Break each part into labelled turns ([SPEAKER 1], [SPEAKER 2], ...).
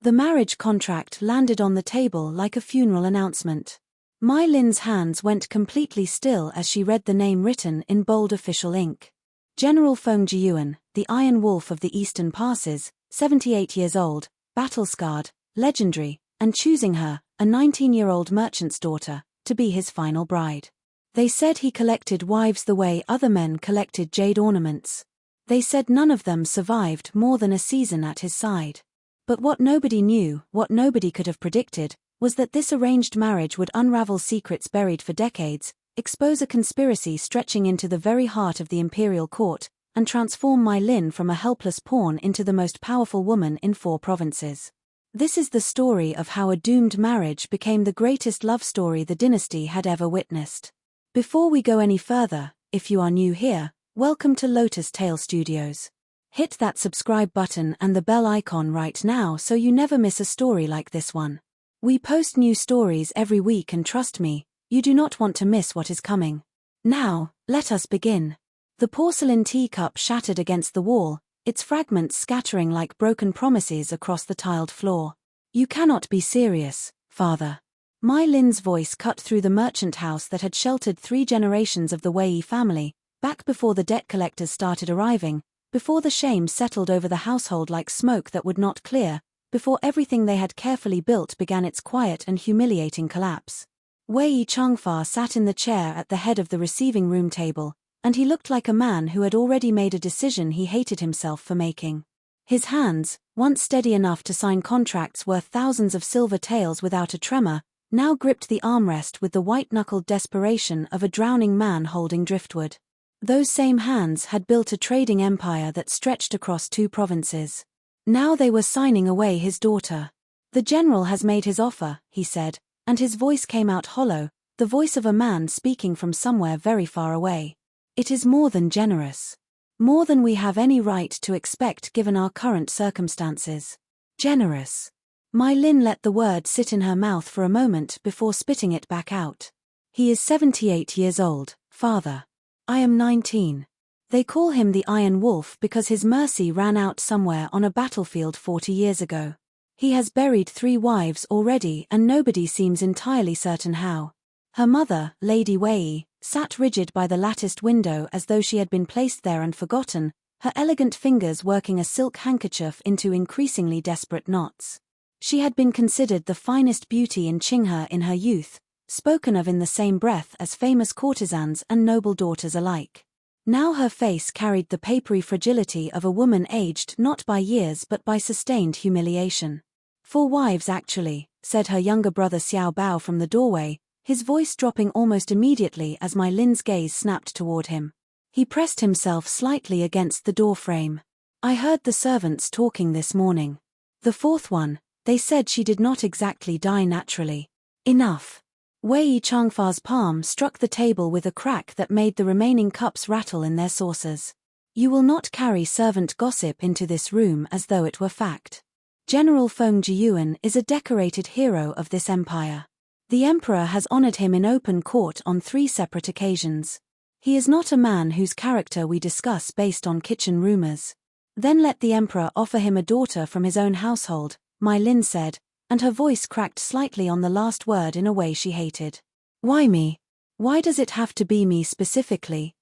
[SPEAKER 1] The marriage contract landed on the table like a funeral announcement. Mai Lin's hands went completely still as she read the name written in bold official ink. General Feng Jiyuan, the Iron Wolf of the Eastern Passes, 78 years old, battle-scarred, legendary, and choosing her, a 19-year-old merchant's daughter, to be his final bride. They said he collected wives the way other men collected jade ornaments. They said none of them survived more than a season at his side. But what nobody knew, what nobody could have predicted, was that this arranged marriage would unravel secrets buried for decades, expose a conspiracy stretching into the very heart of the imperial court, and transform Mai Lin from a helpless pawn into the most powerful woman in 4 provinces. This is the story of how a doomed marriage became the greatest love story the dynasty had ever witnessed. Before we go any further, if you are new here, welcome to Lotus Tale Studios. Hit that subscribe button and the bell icon right now so you never miss a story like this one. We post new stories every week and trust me, you do not want to miss what is coming. Now, let us begin. The porcelain teacup shattered against the wall, its fragments scattering like broken promises across the tiled floor. You cannot be serious, father. Mai Lin's voice cut through the merchant house that had sheltered 3 generations of the Wei family, back before the debt collectors started arriving, before the shame settled over the household like smoke that would not clear, before everything they had carefully built began its quiet and humiliating collapse. Wei Changfa sat in the chair at the head of the receiving room table, and he looked like a man who had already made a decision he hated himself for making. His hands, once steady enough to sign contracts worth thousands of silver taels without a tremor, now gripped the armrest with the white-knuckled desperation of a drowning man holding driftwood. Those same hands had built a trading empire that stretched across 2 provinces. Now they were signing away his daughter. The general has made his offer, he said, and his voice came out hollow, the voice of a man speaking from somewhere very far away. It is more than generous. More than we have any right to expect given our current circumstances. Generous. Mai Lin let the word sit in her mouth for a moment before spitting it back out. He is 78 years old, father. I am 19. They call him the Iron Wolf because his mercy ran out somewhere on a battlefield 40 years ago. He has buried 3 wives already and nobody seems entirely certain how. Her mother, Lady Wei, sat rigid by the latticed window as though she had been placed there and forgotten, her elegant fingers working a silk handkerchief into increasingly desperate knots. She had been considered the finest beauty in Qinghe in her youth, spoken of in the same breath as famous courtesans and noble daughters alike. Now her face carried the papery fragility of a woman aged not by years but by sustained humiliation. 4 wives actually, said her younger brother Xiao Bao from the doorway, his voice dropping almost immediately as Mai Lin's gaze snapped toward him. He pressed himself slightly against the door frame. I heard the servants talking this morning. The 4th one, they said she did not exactly die naturally. Enough. Wei Changfa's palm struck the table with a crack that made the remaining cups rattle in their saucers. You will not carry servant gossip into this room as though it were fact. General Feng Jiyuan is a decorated hero of this empire. The emperor has honored him in open court on 3 separate occasions. He is not a man whose character we discuss based on kitchen rumors. Then let the emperor offer him a daughter from his own household, Mai Lin said, and her voice cracked slightly on the last word in a way she hated. Why me? Why does it have to be me specifically?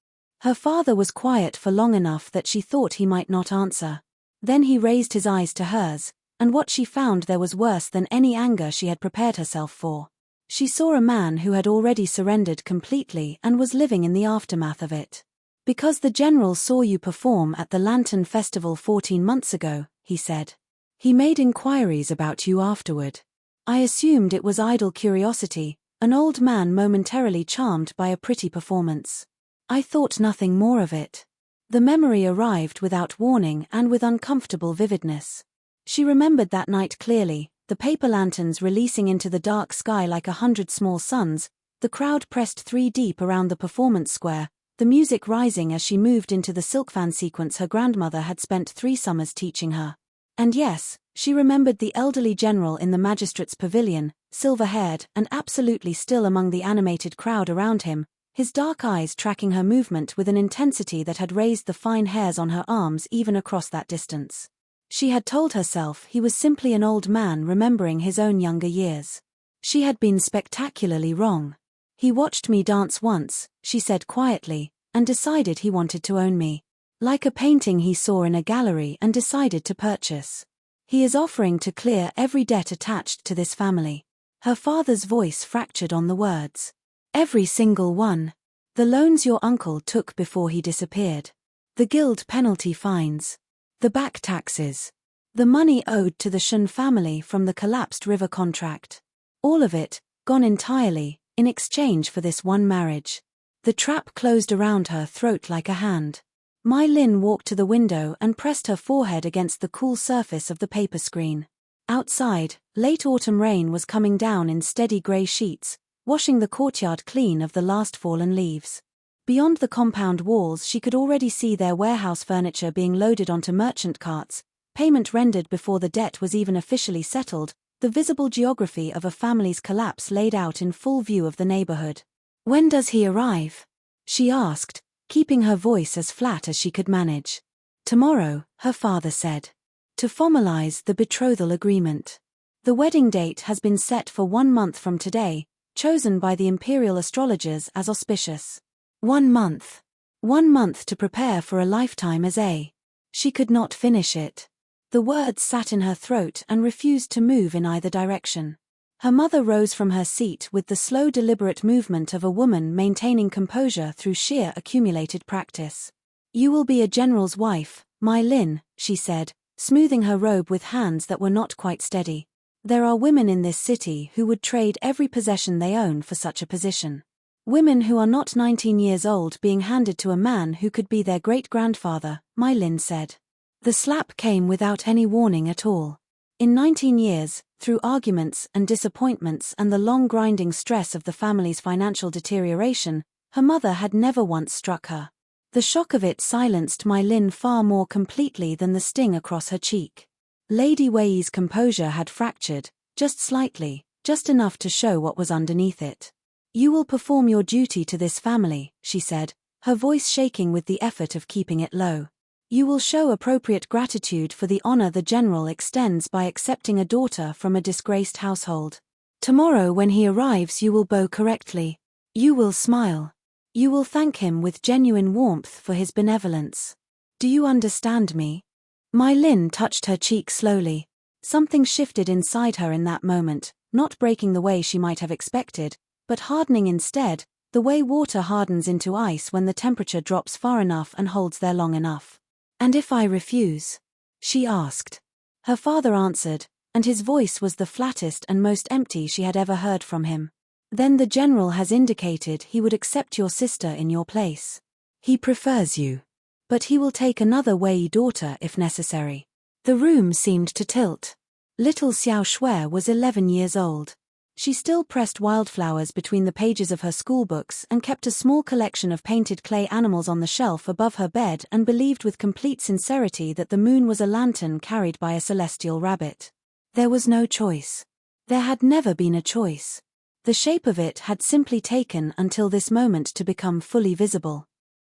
[SPEAKER 1] Her father was quiet for long enough that she thought he might not answer. Then he raised his eyes to hers, and what she found there was worse than any anger she had prepared herself for. She saw a man who had already surrendered completely and was living in the aftermath of it. Because the general saw you perform at the Lantern Festival 14 months ago, he said. He made inquiries about you afterward. I assumed it was idle curiosity, an old man momentarily charmed by a pretty performance. I thought nothing more of it. The memory arrived without warning and with uncomfortable vividness. She remembered that night clearly, the paper lanterns releasing into the dark sky like 100 small suns, the crowd pressed 3 deep around the performance square, the music rising as she moved into the silk fan sequence her grandmother had spent 3 summers teaching her. And yes, she remembered the elderly general in the magistrate's pavilion, silver-haired and absolutely still among the animated crowd around him, his dark eyes tracking her movement with an intensity that had raised the fine hairs on her arms even across that distance. She had told herself he was simply an old man remembering his own younger years. She had been spectacularly wrong. He watched me dance once, she said quietly, and decided he wanted to own me. Like a painting he saw in a gallery and decided to purchase. He is offering to clear every debt attached to this family. Her father's voice fractured on the words. Every single one. The loans your uncle took before he disappeared. The guild penalty fines. The back taxes. The money owed to the Shun family from the collapsed river contract. All of it, gone entirely, in exchange for this one marriage. The trap closed around her throat like a hand. Mai Lin walked to the window and pressed her forehead against the cool surface of the paper screen. Outside, late autumn rain was coming down in steady grey sheets, washing the courtyard clean of the last fallen leaves. Beyond the compound walls she could already see their warehouse furniture being loaded onto merchant carts, payment rendered before the debt was even officially settled, the visible geography of a family's collapse laid out in full view of the neighborhood. When does he arrive? She asked, keeping her voice as flat as she could manage. Tomorrow, her father said. To formalize the betrothal agreement. The wedding date has been set for 1 month from today, chosen by the imperial astrologers as auspicious. 1 month. 1 month to prepare for a lifetime as a. She could not finish it. The words sat in her throat and refused to move in either direction. Her mother rose from her seat with the slow deliberate movement of a woman maintaining composure through sheer accumulated practice. You will be a general's wife, Mai Lin, she said, smoothing her robe with hands that were not quite steady. There are women in this city who would trade every possession they own for such a position. Women who are not 19 years old being handed to a man who could be their great-grandfather, Mai Lin said. The slap came without any warning at all. In 19 years, through arguments and disappointments and the long grinding stress of the family's financial deterioration, her mother had never once struck her. The shock of it silenced Mai Lin far more completely than the sting across her cheek. Lady Wei's composure had fractured, just slightly, just enough to show what was underneath it. You will perform your duty to this family, she said, her voice shaking with the effort of keeping it low. You will show appropriate gratitude for the honor the general extends by accepting a daughter from a disgraced household. Tomorrow when he arrives you will bow correctly. You will smile. You will thank him with genuine warmth for his benevolence. Do you understand me? Mai Lin touched her cheek slowly. Something shifted inside her in that moment, not breaking the way she might have expected, but hardening instead, the way water hardens into ice when the temperature drops far enough and holds there long enough. And if I refuse? She asked. Her father answered, and his voice was the flattest and most empty she had ever heard from him. Then the general has indicated he would accept your sister in your place. He prefers you. But he will take another Wei daughter if necessary. The room seemed to tilt. Little Xiao Shui was 11 years old. She still pressed wildflowers between the pages of her schoolbooks and kept a small collection of painted clay animals on the shelf above her bed and believed with complete sincerity that the moon was a lantern carried by a celestial rabbit. There was no choice. There had never been a choice. The shape of it had simply taken until this moment to become fully visible.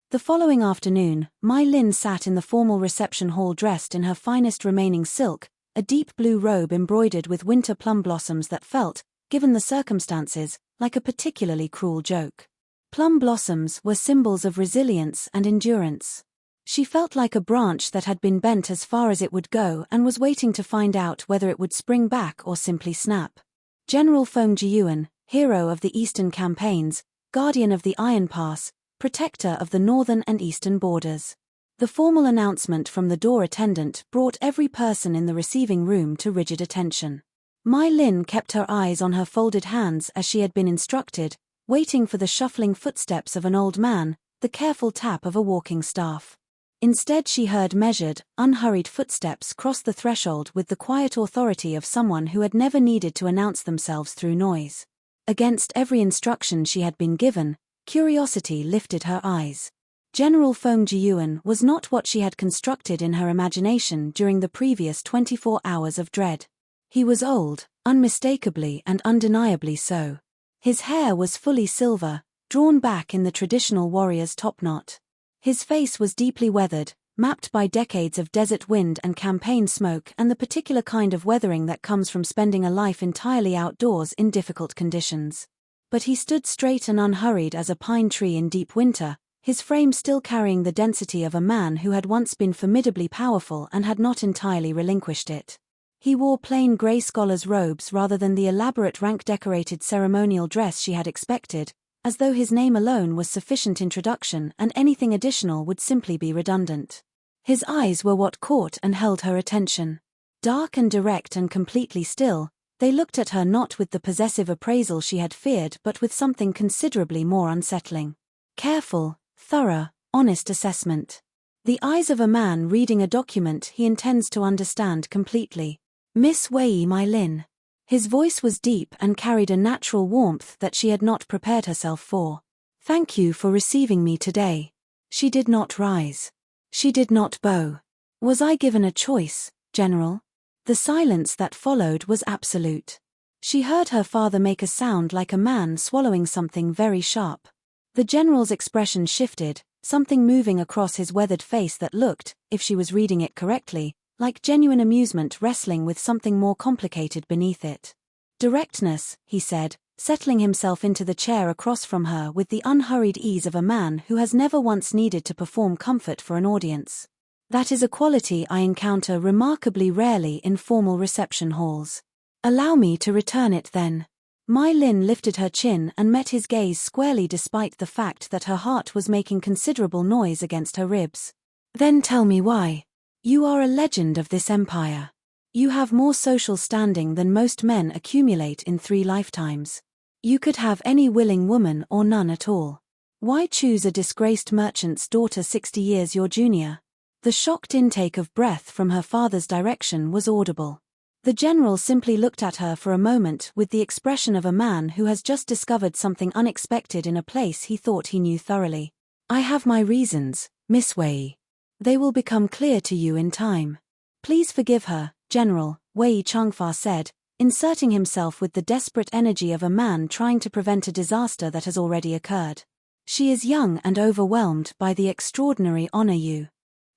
[SPEAKER 1] The following afternoon, Mai Lin sat in the formal reception hall dressed in her finest remaining silk, a deep blue robe embroidered with winter plum blossoms that felt, given the circumstances, like a particularly cruel joke. Plum blossoms were symbols of resilience and endurance. She felt like a branch that had been bent as far as it would go and was waiting to find out whether it would spring back or simply snap. General Feng Jiyuan, hero of the Eastern campaigns, guardian of the Iron Pass, protector of the northern and eastern borders. The formal announcement from the door attendant brought every person in the receiving room to rigid attention. Mai Lin kept her eyes on her folded hands as she had been instructed, waiting for the shuffling footsteps of an old man, the careful tap of a walking staff. Instead she heard measured, unhurried footsteps cross the threshold with the quiet authority of someone who had never needed to announce themselves through noise. Against every instruction she had been given, curiosity lifted her eyes. General Feng Jiyuan was not what she had constructed in her imagination during the previous 24 hours of dread. He was old, unmistakably and undeniably so. His hair was fully silver, drawn back in the traditional warrior's topknot. His face was deeply weathered, mapped by decades of desert wind and campaign smoke and the particular kind of weathering that comes from spending a life entirely outdoors in difficult conditions. But he stood straight and unhurried as a pine tree in deep winter, his frame still carrying the density of a man who had once been formidably powerful and had not entirely relinquished it. He wore plain grey scholar's robes rather than the elaborate rank-decorated ceremonial dress she had expected, as though his name alone was sufficient introduction and anything additional would simply be redundant. His eyes were what caught and held her attention. Dark and direct and completely still, they looked at her not with the possessive appraisal she had feared but with something considerably more unsettling. Careful, thorough, honest assessment. The eyes of a man reading a document he intends to understand completely. Miss Wei My Lin. His voice was deep and carried a natural warmth that she had not prepared herself for. Thank you for receiving me today. She did not rise. She did not bow. Was I given a choice, General? The silence that followed was absolute. She heard her father make a sound like a man swallowing something very sharp. The General's expression shifted, something moving across his weathered face that looked, if she was reading it correctly, like genuine amusement wrestling with something more complicated beneath it. Directness, he said, settling himself into the chair across from her with the unhurried ease of a man who has never once needed to perform comfort for an audience. That is a quality I encounter remarkably rarely in formal reception halls. Allow me to return it then. Mai Lin lifted her chin and met his gaze squarely despite the fact that her heart was making considerable noise against her ribs. Then tell me why. You are a legend of this empire. You have more social standing than most men accumulate in 3 lifetimes. You could have any willing woman or none at all. Why choose a disgraced merchant's daughter 60 years your junior? The shocked intake of breath from her father's direction was audible. The General simply looked at her for a moment with the expression of a man who has just discovered something unexpected in a place he thought he knew thoroughly. I have my reasons, Miss Wei. They will become clear to you in time. Please forgive her, General, Wei Changfa said, inserting himself with the desperate energy of a man trying to prevent a disaster that has already occurred. She is young and overwhelmed by the extraordinary honor you.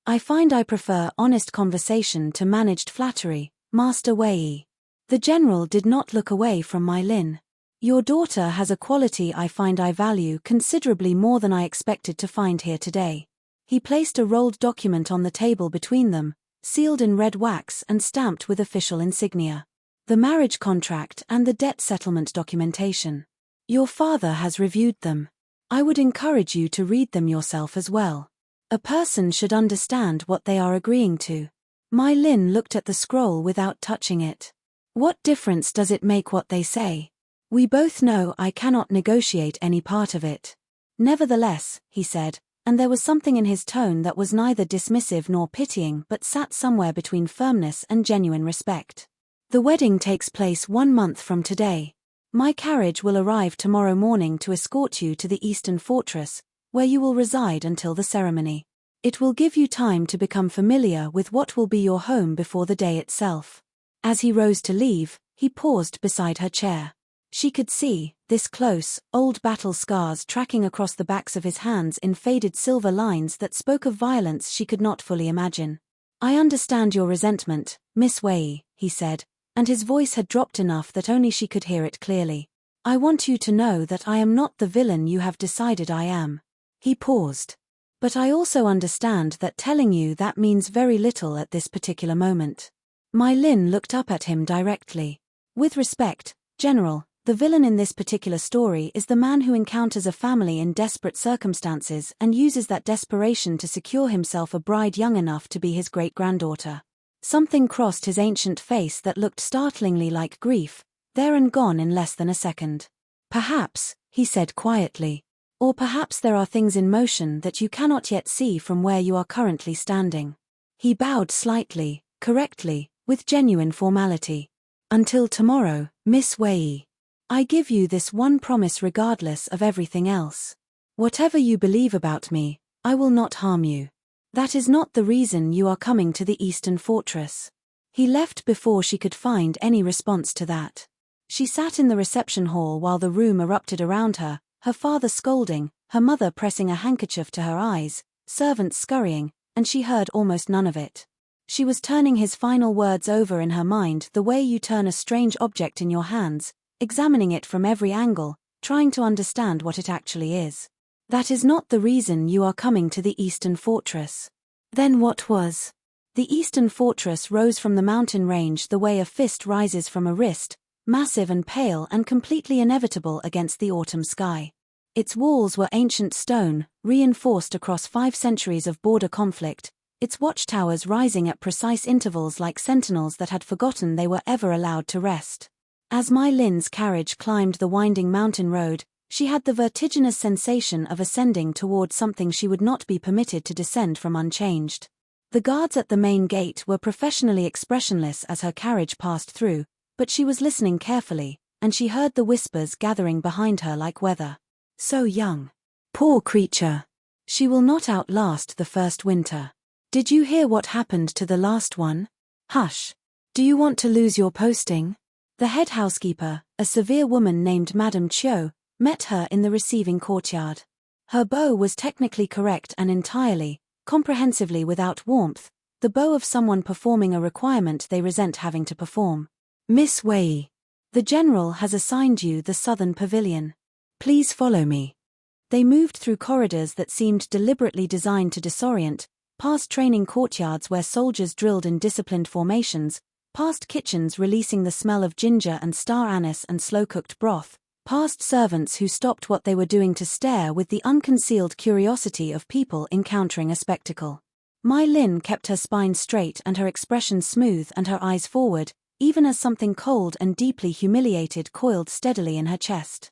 [SPEAKER 1] I find I prefer honest conversation to managed flattery, Master Wei. The General did not look away from Mai Lin. Your daughter has a quality I find I value considerably more than I expected to find here today. He placed a rolled document on the table between them, sealed in red wax and stamped with official insignia. The marriage contract and the debt settlement documentation. Your father has reviewed them. I would encourage you to read them yourself as well. A person should understand what they are agreeing to. Mai Lin looked at the scroll without touching it. What difference does it make what they say? We both know I cannot negotiate any part of it. Nevertheless, he said, and there was something in his tone that was neither dismissive nor pitying but sat somewhere between firmness and genuine respect. The wedding takes place 1 month from today. My carriage will arrive tomorrow morning to escort you to the Eastern Fortress, where you will reside until the ceremony. It will give you time to become familiar with what will be your home before the day itself. As he rose to leave, he paused beside her chair. She could see, this close, old battle scars tracking across the backs of his hands in faded silver lines that spoke of violence she could not fully imagine. I understand your resentment, Miss Wei, he said, and his voice had dropped enough that only she could hear it clearly. I want you to know that I am not the villain you have decided I am. He paused. But I also understand that telling you that means very little at this particular moment. Mai Lin looked up at him directly. With respect, General, the villain in this particular story is the man who encounters a family in desperate circumstances and uses that desperation to secure himself a bride young enough to be his great-granddaughter. Something crossed his ancient face that looked startlingly like grief, there and gone in less than a second. Perhaps, he said quietly. Or perhaps there are things in motion that you cannot yet see from where you are currently standing. He bowed slightly, correctly, with genuine formality. Until tomorrow, Miss Wei. I give you this one promise regardless of everything else. Whatever you believe about me, I will not harm you. That is not the reason you are coming to the Eastern Fortress. He left before she could find any response to that. She sat in the reception hall while the room erupted around her father scolding, her mother pressing a handkerchief to her eyes, servants scurrying, and she heard almost none of it. She was turning his final words over in her mind the way you turn a strange object in your hands, examining it from every angle, trying to understand what it actually is. That is not the reason you are coming to the Eastern Fortress. Then what was? The Eastern Fortress rose from the mountain range the way a fist rises from a wrist, massive and pale and completely inevitable against the autumn sky. Its walls were ancient stone, reinforced across 5 centuries of border conflict, its watchtowers rising at precise intervals like sentinels that had forgotten they were ever allowed to rest. As Mai Lin's carriage climbed the winding mountain road, she had the vertiginous sensation of ascending toward something she would not be permitted to descend from unchanged. The guards at the main gate were professionally expressionless as her carriage passed through, but she was listening carefully, and she heard the whispers gathering behind her like weather. So young. Poor creature. She will not outlast the first winter. Did you hear what happened to the last one? Hush. Do you want to lose your posting? The head housekeeper, a severe woman named Madame Chiu, met her in the receiving courtyard. Her bow was technically correct and entirely, comprehensively without warmth, the bow of someone performing a requirement they resent having to perform. Miss Wei. The general has assigned you the southern pavilion. Please follow me. They moved through corridors that seemed deliberately designed to disorient, past training courtyards where soldiers drilled in disciplined formations, past kitchens releasing the smell of ginger and star anise and slow-cooked broth, past servants who stopped what they were doing to stare with the unconcealed curiosity of people encountering a spectacle. Mai Lin kept her spine straight and her expression smooth and her eyes forward, even as something cold and deeply humiliated coiled steadily in her chest.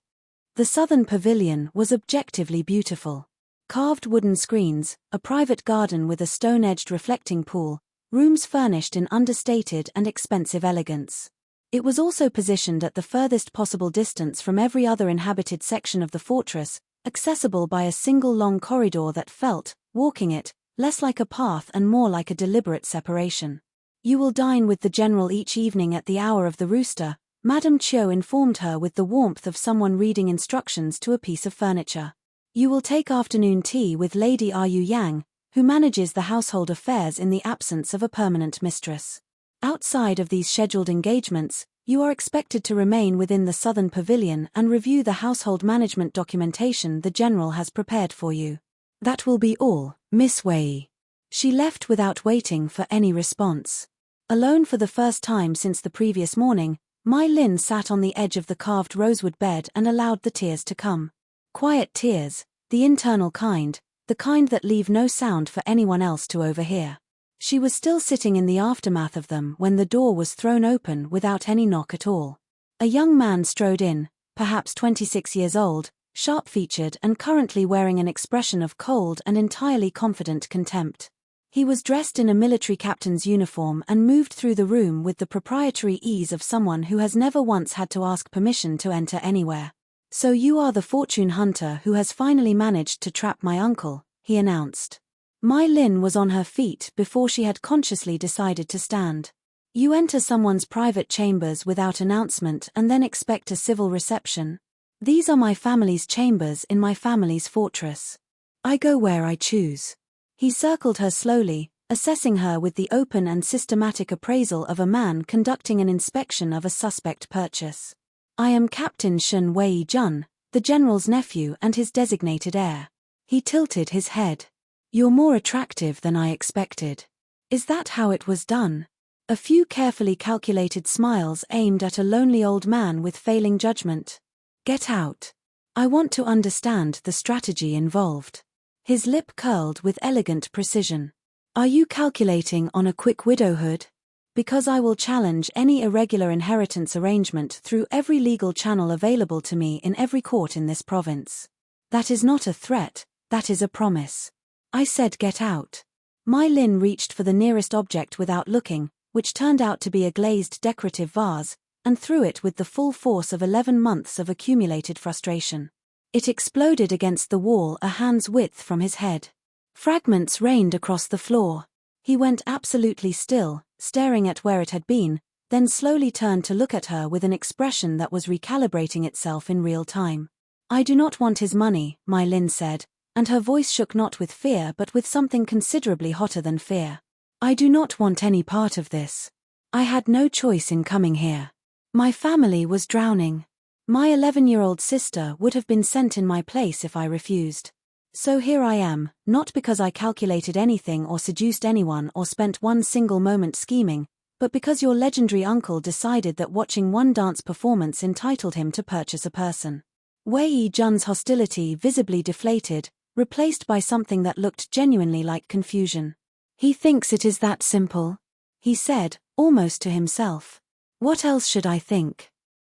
[SPEAKER 1] The southern pavilion was objectively beautiful. Carved wooden screens, a private garden with a stone-edged reflecting pool, rooms furnished in understated and expensive elegance. It was also positioned at the furthest possible distance from every other inhabited section of the fortress, accessible by a single long corridor that felt, walking it, less like a path and more like a deliberate separation. You will dine with the general each evening at the hour of the rooster, Madame Chiu informed her with the warmth of someone reading instructions to a piece of furniture. You will take afternoon tea with Lady Yu Yang, who manages the household affairs in the absence of a permanent mistress. Outside of these scheduled engagements, you are expected to remain within the southern pavilion and review the household management documentation the general has prepared for you. That will be all, Miss Wei. She left without waiting for any response. Alone for the first time since the previous morning, Mai Lin sat on the edge of the carved rosewood bed and allowed the tears to come. Quiet tears, the internal kind, the kind that leave no sound for anyone else to overhear. She was still sitting in the aftermath of them when the door was thrown open without any knock at all. A young man strode in, perhaps 26 years old, sharp-featured and currently wearing an expression of cold and entirely confident contempt. He was dressed in a military captain's uniform and moved through the room with the proprietary ease of someone who has never once had to ask permission to enter anywhere. So you are the fortune hunter who has finally managed to trap my uncle, he announced. Mai Lin was on her feet before she had consciously decided to stand. You enter someone's private chambers without announcement and then expect a civil reception. These are my family's chambers in my family's fortress. I go where I choose. He circled her slowly, assessing her with the open and systematic appraisal of a man conducting an inspection of a suspect purchase. I am Captain Shen Wei Jun, the general's nephew and his designated heir. He tilted his head. You're more attractive than I expected. Is that how it was done? A few carefully calculated smiles aimed at a lonely old man with failing judgment. Get out. I want to understand the strategy involved. His lip curled with elegant precision. Are you calculating on a quick widowhood? Because I will challenge any irregular inheritance arrangement through every legal channel available to me in every court in this province. That is not a threat, that is a promise. I said get out. Mai Lin reached for the nearest object without looking, which turned out to be a glazed decorative vase, and threw it with the full force of 11 months of accumulated frustration. It exploded against the wall a hand's width from his head. Fragments rained across the floor. He went absolutely still, staring at where it had been, then slowly turned to look at her with an expression that was recalibrating itself in real time. I do not want his money, Mai Lin said, and her voice shook not with fear but with something considerably hotter than fear. "I do not want any part of this. I had no choice in coming here. My family was drowning. My 11-year-old sister would have been sent in my place if I refused. So here I am, not because I calculated anything or seduced anyone or spent one single moment scheming, but because your legendary uncle decided that watching one dance performance entitled him to purchase a person." Wei Jun's hostility visibly deflated, replaced by something that looked genuinely like confusion. "He thinks it is that simple," he said, almost to himself. "What else should I think?"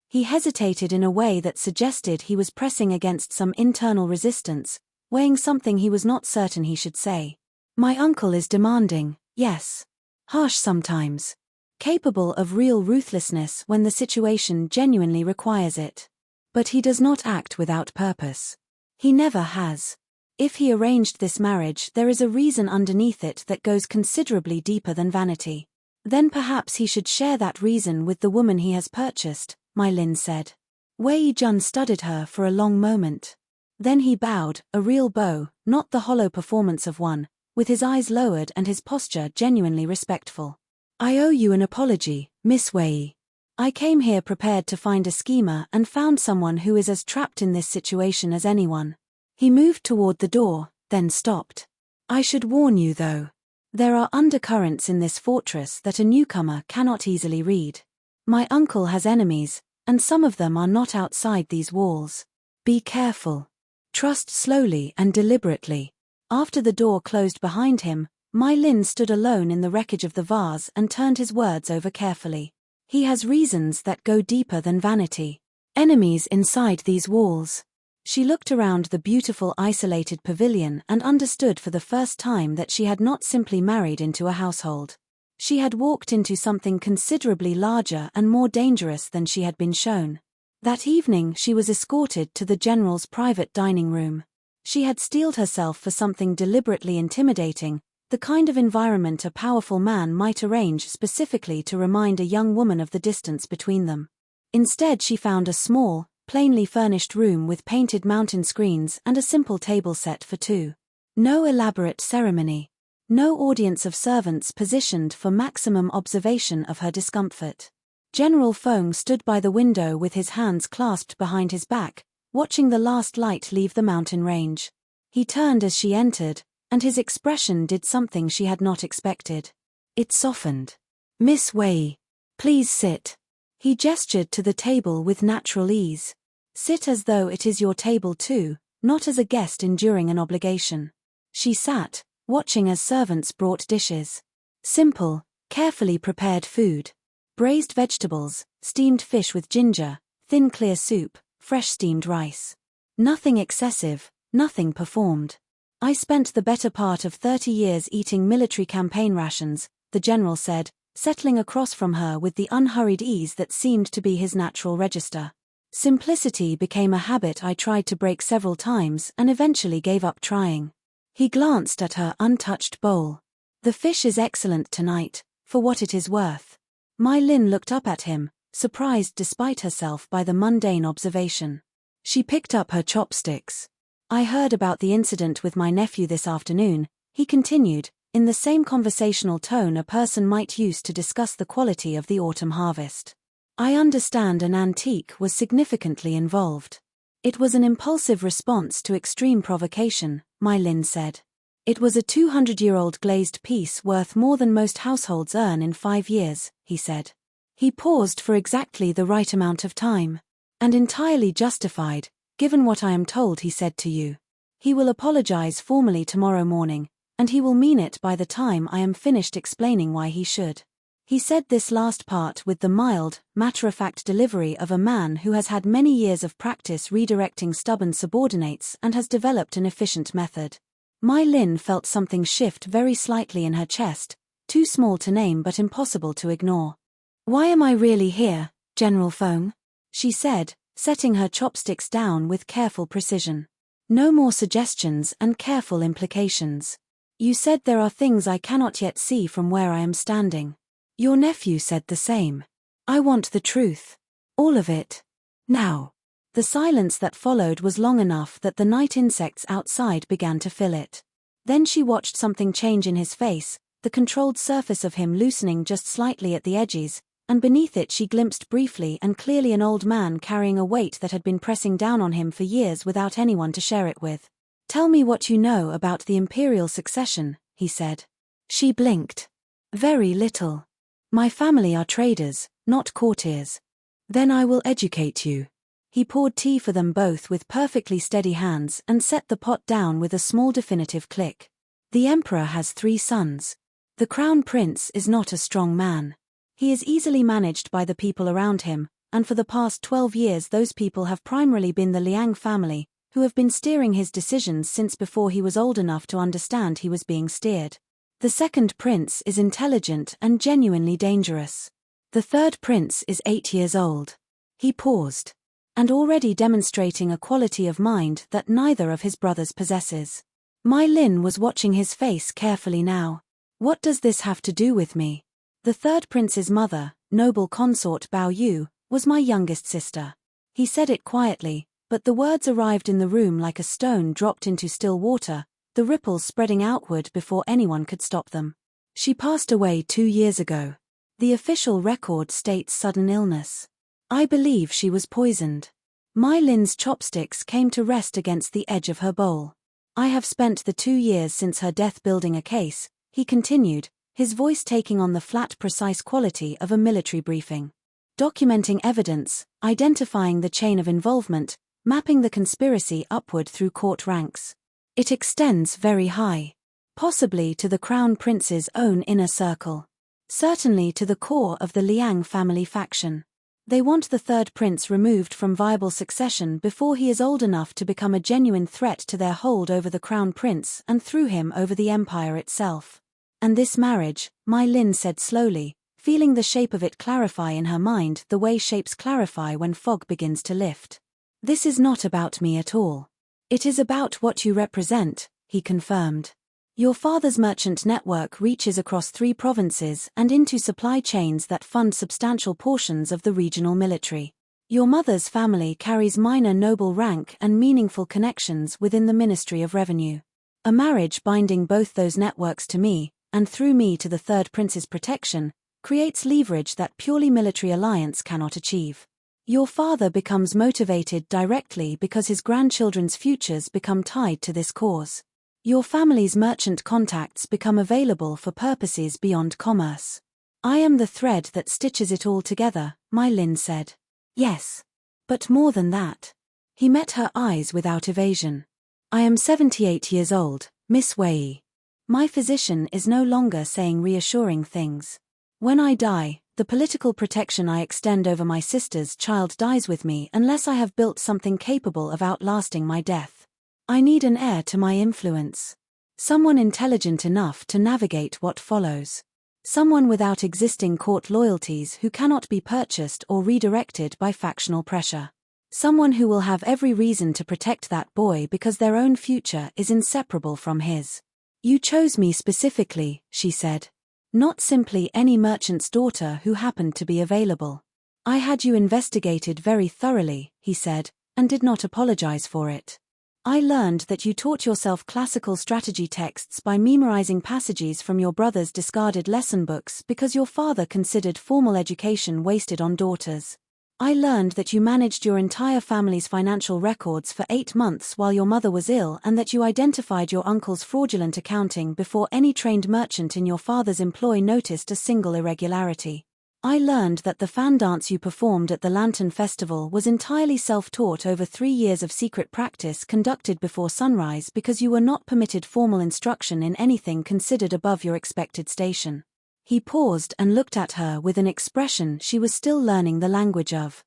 [SPEAKER 1] He hesitated in a way that suggested he was pressing against some internal resistance, weighing something he was not certain he should say. "My uncle is demanding, yes. Harsh sometimes. Capable of real ruthlessness when the situation genuinely requires it. But he does not act without purpose. He never has. If he arranged this marriage, there is a reason underneath it that goes considerably deeper than vanity. Then perhaps he should share that reason with the woman he has purchased," Mai Lin said. Wei Jun studied her for a long moment. Then he bowed, a real bow, not the hollow performance of one, with his eyes lowered and his posture genuinely respectful. "I owe you an apology, Miss Wei. I came here prepared to find a schemer and found someone who is as trapped in this situation as anyone." He moved toward the door, then stopped. "I should warn you though. There are undercurrents in this fortress that a newcomer cannot easily read. My uncle has enemies, and some of them are not outside these walls. Be careful. Trust slowly and deliberately." After the door closed behind him, Mai Lin stood alone in the wreckage of the vase and turned his words over carefully. "He has reasons that go deeper than vanity. Enemies inside these walls." She looked around the beautiful isolated pavilion and understood for the first time that she had not simply married into a household. She had walked into something considerably larger and more dangerous than she had been shown. That evening she was escorted to the general's private dining room. She had steeled herself for something deliberately intimidating, the kind of environment a powerful man might arrange specifically to remind a young woman of the distance between them. Instead she found a small, plainly furnished room with painted mountain screens and a simple table set for two. No elaborate ceremony. No audience of servants positioned for maximum observation of her discomfort. General Feng stood by the window with his hands clasped behind his back, watching the last light leave the mountain range. He turned as she entered, and his expression did something she had not expected. It softened. "Miss Wei, please sit." He gestured to the table with natural ease. "Sit as though it is your table too, not as a guest enduring an obligation." She sat, watching as servants brought dishes. Simple, carefully prepared food. Braised vegetables, steamed fish with ginger, thin clear soup, fresh steamed rice. Nothing excessive, nothing performed. "I spent the better part of 30 years eating military campaign rations," the general said, settling across from her with the unhurried ease that seemed to be his natural register. "Simplicity became a habit I tried to break several times and eventually gave up trying." He glanced at her untouched bowl. "The fish is excellent tonight, for what it is worth." Mai Lin looked up at him, surprised despite herself by the mundane observation. She picked up her chopsticks. "I heard about the incident with my nephew this afternoon," he continued, in the same conversational tone a person might use to discuss the quality of the autumn harvest. "I understand an antique was significantly involved." "It was an impulsive response to extreme provocation," Mai Lin said. "It was a 200-year-old glazed piece worth more than most households earn in 5 years, he said. He paused for exactly the right amount of time. "And entirely justified, given what I am told he said to you. He will apologize formally tomorrow morning, and he will mean it by the time I am finished explaining why he should." He said this last part with the mild, matter-of-fact delivery of a man who has had many years of practice redirecting stubborn subordinates and has developed an efficient method. Mai Lin felt something shift very slightly in her chest, too small to name but impossible to ignore. "Why am I really here, General Feng?" she said, setting her chopsticks down with careful precision. "No more suggestions and careful implications. You said there are things I cannot yet see from where I am standing. Your nephew said the same. I want the truth. All of it. Now." The silence that followed was long enough that the night insects outside began to fill it. Then she watched something change in his face, the controlled surface of him loosening just slightly at the edges, and beneath it she glimpsed briefly and clearly an old man carrying a weight that had been pressing down on him for years without anyone to share it with. "Tell me what you know about the imperial succession," he said. She blinked. "Very little. My family are traders, not courtiers." "Then I will educate you." He poured tea for them both with perfectly steady hands and set the pot down with a small definitive click. "The emperor has 3 sons. The crown prince is not a strong man. He is easily managed by the people around him, and for the past 12 years those people have primarily been the Liang family, who have been steering his decisions since before he was old enough to understand he was being steered. The second prince is intelligent and genuinely dangerous. The third prince is 8 years old." He paused. "And already demonstrating a quality of mind that neither of his brothers possesses." Mai Lin was watching his face carefully now. "What does this have to do with me?" "The third prince's mother, noble consort Bao Yu, was my youngest sister." He said it quietly, but the words arrived in the room like a stone dropped into still water, the ripples spreading outward before anyone could stop them. "She passed away 2 years ago. The official record states sudden illness. I believe she was poisoned." Mai Lin's chopsticks came to rest against the edge of her bowl. "I have spent the 2 years since her death building a case," he continued, his voice taking on the flat, precise quality of a military briefing. "Documenting evidence, identifying the chain of involvement, mapping the conspiracy upward through court ranks. It extends very high. Possibly to the crown prince's own inner circle. Certainly to the core of the Liang family faction. They want the third prince removed from viable succession before he is old enough to become a genuine threat to their hold over the crown prince and through him over the empire itself. And this marriage," Mai Lin said slowly, feeling the shape of it clarify in her mind the way shapes clarify when fog begins to lift. "This is not about me at all. It is about what you represent," he confirmed. "Your father's merchant network reaches across 3 provinces and into supply chains that fund substantial portions of the regional military. Your mother's family carries minor noble rank and meaningful connections within the Ministry of Revenue. A marriage binding both those networks to me, and through me to the third prince's protection, creates leverage that purely military alliance cannot achieve. Your father becomes motivated directly because his grandchildren's futures become tied to this cause. Your family's merchant contacts become available for purposes beyond commerce. I am the thread that stitches it all together," Mai Lin said. "Yes. But more than that." He met her eyes without evasion. "I am 78 years old, Miss Wei. My physician is no longer saying reassuring things. When I die, the political protection I extend over my sister's child dies with me unless I have built something capable of outlasting my death. I need an heir to my influence. Someone intelligent enough to navigate what follows. Someone without existing court loyalties who cannot be purchased or redirected by factional pressure. Someone who will have every reason to protect that boy because their own future is inseparable from his. You chose me specifically," she said. "Not simply any merchant's daughter who happened to be available. I had you investigated very thoroughly," he said, and did not apologize for it. "I learned that you taught yourself classical strategy texts by memorizing passages from your brother's discarded lesson books because your father considered formal education wasted on daughters. I learned that you managed your entire family's financial records for 8 months while your mother was ill and that you identified your uncle's fraudulent accounting before any trained merchant in your father's employ noticed a single irregularity. I learned that the fan dance you performed at the Lantern Festival was entirely self-taught over 3 years of secret practice conducted before sunrise because you were not permitted formal instruction in anything considered above your expected station." He paused and looked at her with an expression she was still learning the language of.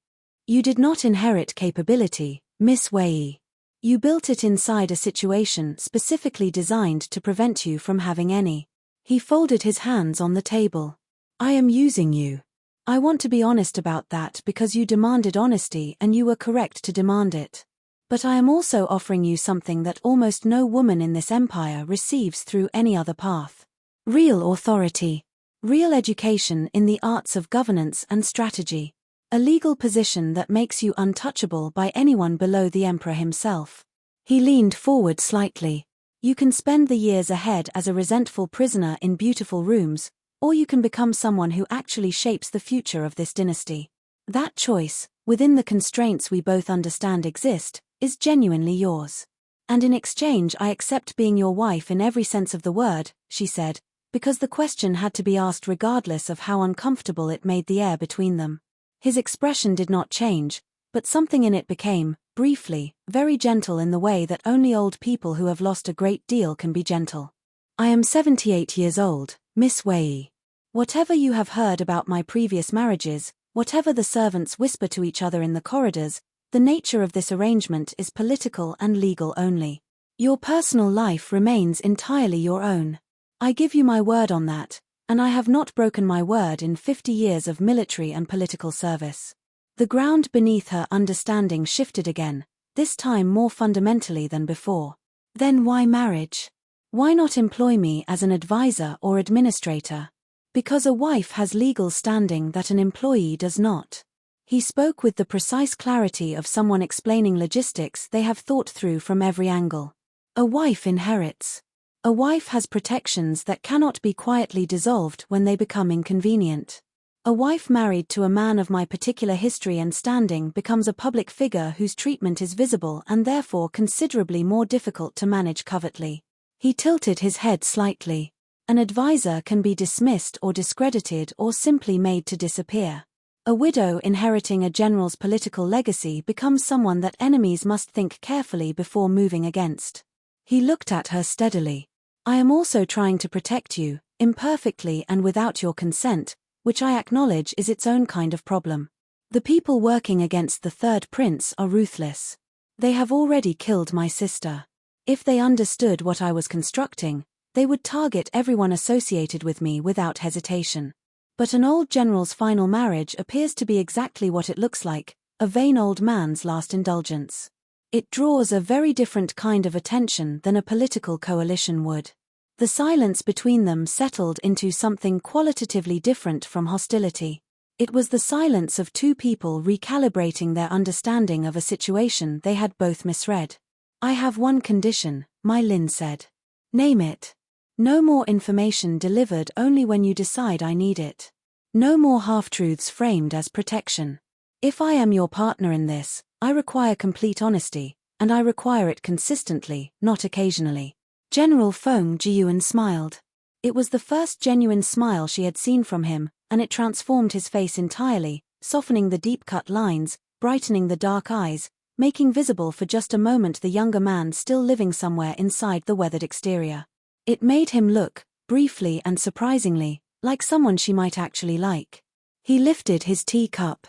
[SPEAKER 1] "You did not inherit capability, Miss Wei. You built it inside a situation specifically designed to prevent you from having any." He folded his hands on the table. "I am using you. I want to be honest about that because you demanded honesty and you were correct to demand it. But I am also offering you something that almost no woman in this empire receives through any other path. Real authority. Real education in the arts of governance and strategy. A legal position that makes you untouchable by anyone below the emperor himself. He leaned forward slightly. You can spend the years ahead as a resentful prisoner in beautiful rooms, or you can become someone who actually shapes the future of this dynasty. That choice, within the constraints we both understand exist, is genuinely yours. And in exchange I accept being your wife in every sense of the word, she said, because the question had to be asked regardless of how uncomfortable it made the air between them. His expression did not change, but something in it became, briefly, very gentle in the way that only old people who have lost a great deal can be gentle. I am 78 years old, Miss Wei. Whatever you have heard about my previous marriages, whatever the servants whisper to each other in the corridors, the nature of this arrangement is political and legal only. Your personal life remains entirely your own. I give you my word on that, and I have not broken my word in 50 years of military and political service. The ground beneath her understanding shifted again, this time more fundamentally than before. Then why marriage? Why not employ me as an advisor or administrator? Because a wife has legal standing that an employee does not. He spoke with the precise clarity of someone explaining logistics they have thought through from every angle. A wife inherits. A wife has protections that cannot be quietly dissolved when they become inconvenient. A wife married to a man of my particular history and standing becomes a public figure whose treatment is visible and therefore considerably more difficult to manage covertly. He tilted his head slightly. An advisor can be dismissed or discredited or simply made to disappear. A widow inheriting a general's political legacy becomes someone that enemies must think carefully before moving against. He looked at her steadily. I am also trying to protect you, imperfectly and without your consent, which I acknowledge is its own kind of problem. The people working against the third prince are ruthless. They have already killed my sister. If they understood what I was constructing, they would target everyone associated with me without hesitation. But an old general's final marriage appears to be exactly what it looks like, a vain old man's last indulgence. It draws a very different kind of attention than a political coalition would. The silence between them settled into something qualitatively different from hostility. It was the silence of two people recalibrating their understanding of a situation they had both misread. I have one condition, My Lin said. Name it. No more information delivered only when you decide I need it. No more half-truths framed as protection. If I am your partner in this, I require complete honesty, and I require it consistently, not occasionally. General Feng Jiyuan smiled. It was the first genuine smile she had seen from him, and it transformed his face entirely, softening the deep-cut lines, brightening the dark eyes, making visible for just a moment the younger man still living somewhere inside the weathered exterior. It made him look, briefly and surprisingly, like someone she might actually like. He lifted his teacup.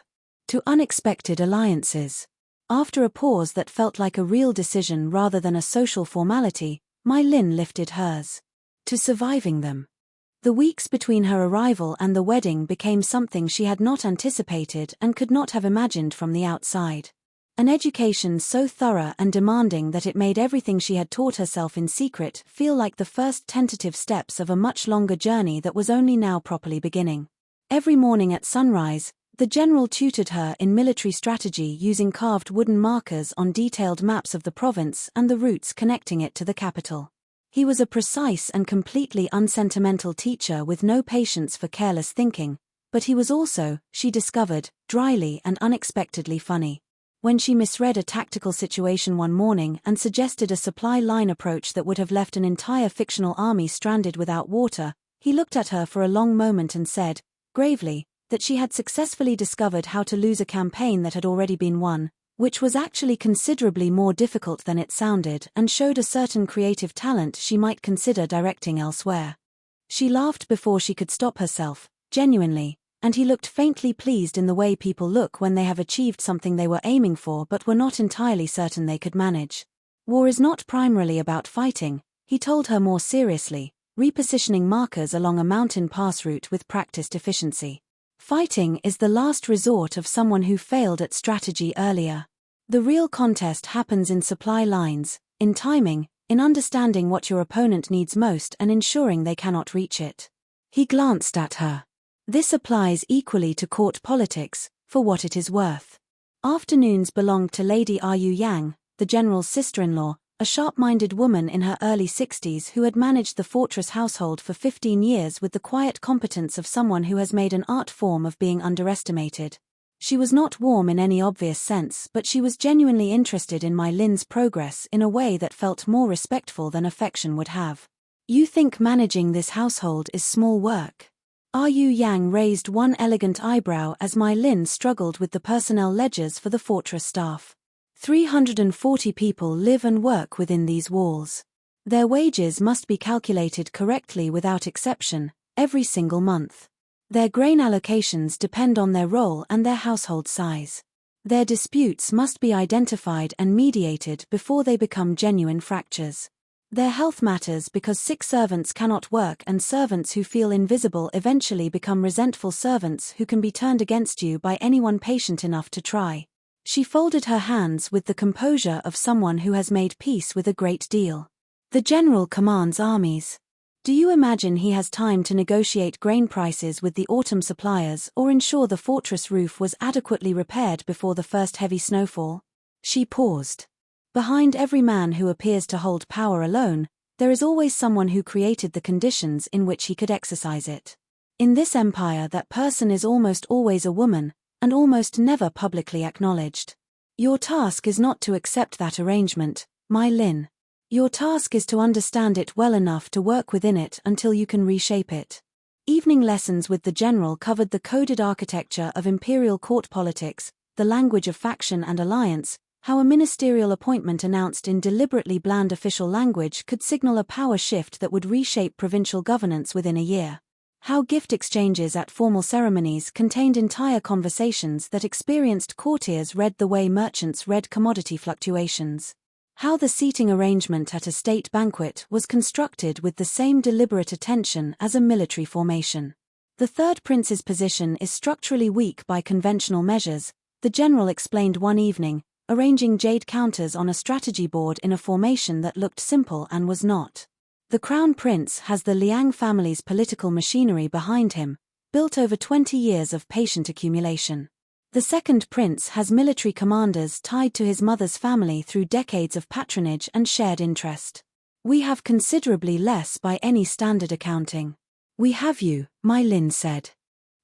[SPEAKER 1] To unexpected alliances. After a pause that felt like a real decision rather than a social formality, My Lin lifted hers. To surviving them. The weeks between her arrival and the wedding became something she had not anticipated and could not have imagined from the outside. An education so thorough and demanding that it made everything she had taught herself in secret feel like the first tentative steps of a much longer journey that was only now properly beginning. Every morning at sunrise, the general tutored her in military strategy using carved wooden markers on detailed maps of the province and the routes connecting it to the capital. He was a precise and completely unsentimental teacher with no patience for careless thinking, but he was also, she discovered, dryly and unexpectedly funny. When she misread a tactical situation one morning and suggested a supply line approach that would have left an entire fictional army stranded without water, he looked at her for a long moment and said, gravely, that she had successfully discovered how to lose a campaign that had already been won, which was actually considerably more difficult than it sounded and showed a certain creative talent she might consider directing elsewhere. She laughed before she could stop herself, genuinely, and he looked faintly pleased in the way people look when they have achieved something they were aiming for but were not entirely certain they could manage. War is not primarily about fighting, he told her more seriously, repositioning markers along a mountain pass route with practiced efficiency. Fighting is the last resort of someone who failed at strategy earlier. The real contest happens in supply lines, in timing, in understanding what your opponent needs most and ensuring they cannot reach it. He glanced at her. This applies equally to court politics, for what it is worth. Afternoons belonged to Lady Ru Yang, the general's sister-in-law, a sharp-minded woman in her early 60s who had managed the fortress household for 15 years with the quiet competence of someone who has made an art form of being underestimated. She was not warm in any obvious sense, but she was genuinely interested in my Lin's progress in a way that felt more respectful than affection would have. You think managing this household is small work? Ru Yang raised one elegant eyebrow as my Lin struggled with the personnel ledgers for the fortress staff. 340 people live and work within these walls. Their wages must be calculated correctly without exception, every single month. Their grain allocations depend on their role and their household size. Their disputes must be identified and mediated before they become genuine fractures. Their health matters because sick servants cannot work, and servants who feel invisible eventually become resentful servants who can be turned against you by anyone patient enough to try. She folded her hands with the composure of someone who has made peace with a great deal. The general commands armies. Do you imagine he has time to negotiate grain prices with the autumn suppliers or ensure the fortress roof was adequately repaired before the first heavy snowfall? She paused. Behind every man who appears to hold power alone, there is always someone who created the conditions in which he could exercise it. In this empire, that person is almost always a woman, and almost never publicly acknowledged. Your task is not to accept that arrangement, my Lin. Your task is to understand it well enough to work within it until you can reshape it. Evening lessons with the general covered the coded architecture of imperial court politics, the language of faction and alliance, how a ministerial appointment announced in deliberately bland official language could signal a power shift that would reshape provincial governance within a year. How gift exchanges at formal ceremonies contained entire conversations that experienced courtiers read the way merchants read commodity fluctuations. How the seating arrangement at a state banquet was constructed with the same deliberate attention as a military formation. The third prince's position is structurally weak by conventional measures, the general explained one evening, arranging jade counters on a strategy board in a formation that looked simple and was not. The crown prince has the Liang family's political machinery behind him, built over 20 years of patient accumulation. The second prince has military commanders tied to his mother's family through decades of patronage and shared interest. We have considerably less by any standard accounting. We have you, my Lin said.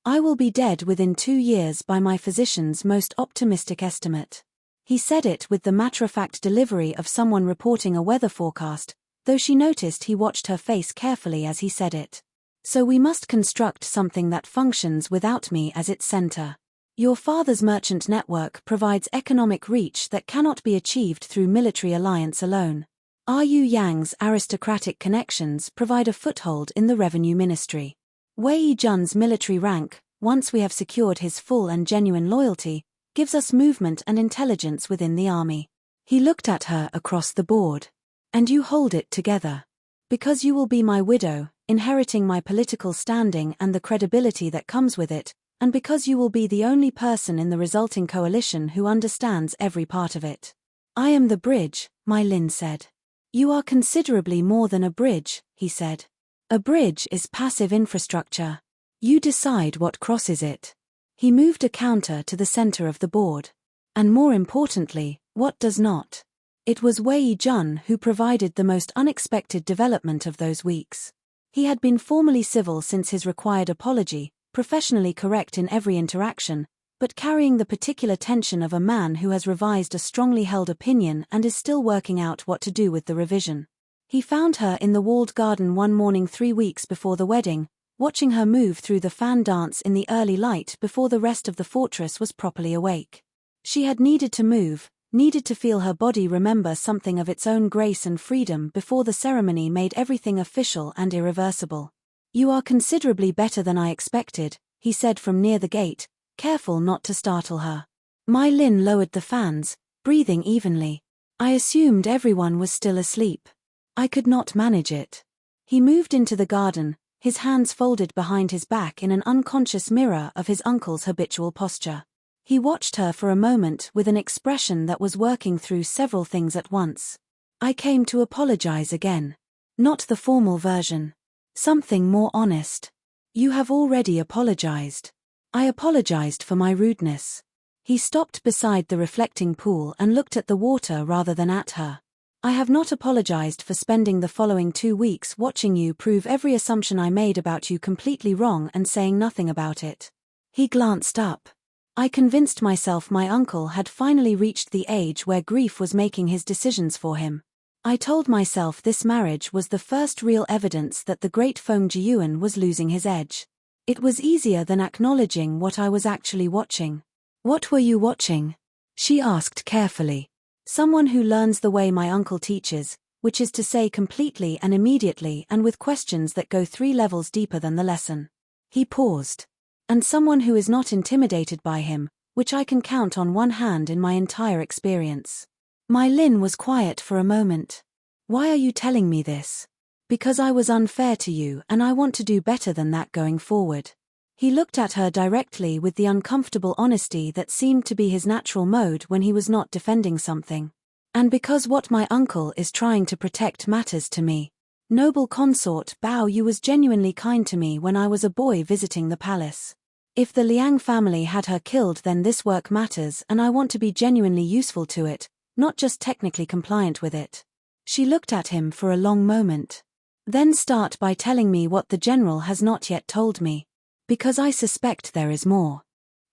[SPEAKER 1] I will be dead within 2 years by my physician's most optimistic estimate. He said it with the matter-of-fact delivery of someone reporting a weather forecast, though she noticed he watched her face carefully as he said it. So we must construct something that functions without me as its center. Your father's merchant network provides economic reach that cannot be achieved through military alliance alone. Ru Yang's aristocratic connections provide a foothold in the revenue ministry. Wei Jun's military rank, once we have secured his full and genuine loyalty, gives us movement and intelligence within the army. He looked at her across the board. And you hold it together. Because you will be my widow, inheriting my political standing and the credibility that comes with it, and because you will be the only person in the resulting coalition who understands every part of it. I am the bridge, my Lin said. You are considerably more than a bridge, he said. A bridge is passive infrastructure. You decide what crosses it. He moved a counter to the center of the board. And more importantly, what does not. It was Wei Jun who provided the most unexpected development of those weeks. He had been formally civil since his required apology, professionally correct in every interaction, but carrying the particular tension of a man who has revised a strongly held opinion and is still working out what to do with the revision. He found her in the walled garden one morning 3 weeks before the wedding, watching her move through the fan dance in the early light before the rest of the fortress was properly awake. She had needed to move, needed to feel her body remember something of its own grace and freedom before the ceremony made everything official and irreversible. You are considerably better than I expected, he said from near the gate, careful not to startle her. My Lin lowered the fans, breathing evenly. I assumed everyone was still asleep. I could not manage it. He moved into the garden, his hands folded behind his back in an unconscious mirror of his uncle's habitual posture. He watched her for a moment with an expression that was working through several things at once. I came to apologize again. Not the formal version. Something more honest. You have already apologized. I apologized for my rudeness. He stopped beside the reflecting pool and looked at the water rather than at her. I have not apologized for spending the following 2 weeks watching you prove every assumption I made about you completely wrong and saying nothing about it. He glanced up. I convinced myself my uncle had finally reached the age where grief was making his decisions for him. I told myself this marriage was the first real evidence that the great Feng Jiyuan was losing his edge. It was easier than acknowledging what I was actually watching. What were you watching? She asked carefully. Someone who learns the way my uncle teaches, which is to say completely and immediately and with questions that go 3 levels deeper than the lesson. He paused. And someone who is not intimidated by him, which I can count on one hand in my entire experience. My Lin was quiet for a moment. Why are you telling me this? Because I was unfair to you and I want to do better than that going forward. He looked at her directly with the uncomfortable honesty that seemed to be his natural mode when he was not defending something. And because what my uncle is trying to protect matters to me. Noble consort Bao Yu was genuinely kind to me when I was a boy visiting the palace. If the Liang family had her killed, then this work matters and I want to be genuinely useful to it, not just technically compliant with it. She looked at him for a long moment. Then start by telling me what the general has not yet told me. Because I suspect there is more.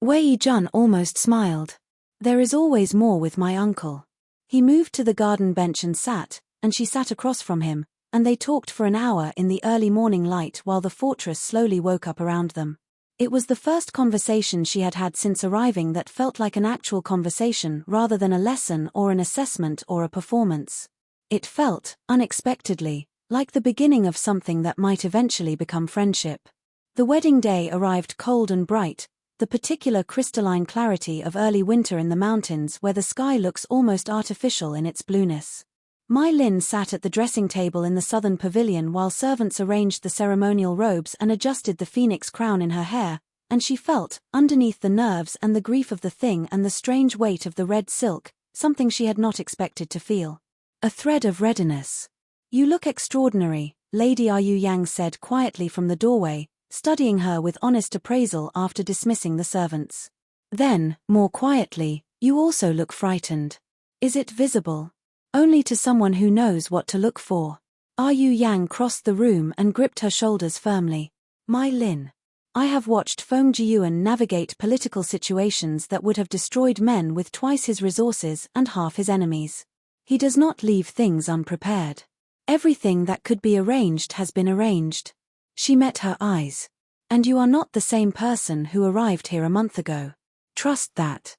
[SPEAKER 1] Wei Jun almost smiled. There is always more with my uncle. He moved to the garden bench and sat, and she sat across from him, and they talked for an hour in the early morning light while the fortress slowly woke up around them. It was the first conversation she had had since arriving that felt like an actual conversation rather than a lesson or an assessment or a performance. It felt, unexpectedly, like the beginning of something that might eventually become friendship. The wedding day arrived cold and bright, the particular crystalline clarity of early winter in the mountains where the sky looks almost artificial in its blueness. Mai Lin sat at the dressing table in the southern pavilion while servants arranged the ceremonial robes and adjusted the phoenix crown in her hair, and she felt, underneath the nerves and the grief of the thing and the strange weight of the red silk, something she had not expected to feel. A thread of readiness. You look extraordinary, Lady Yu Yang said quietly from the doorway, studying her with honest appraisal after dismissing the servants. Then, more quietly, you also look frightened. Is it visible? Only to someone who knows what to look for. Yu Yang crossed the room and gripped her shoulders firmly. Mai Lin. I have watched Feng Jiyuan navigate political situations that would have destroyed men with twice his resources and half his enemies. He does not leave things unprepared. Everything that could be arranged has been arranged. She met her eyes. And you are not the same person who arrived here a month ago. Trust that.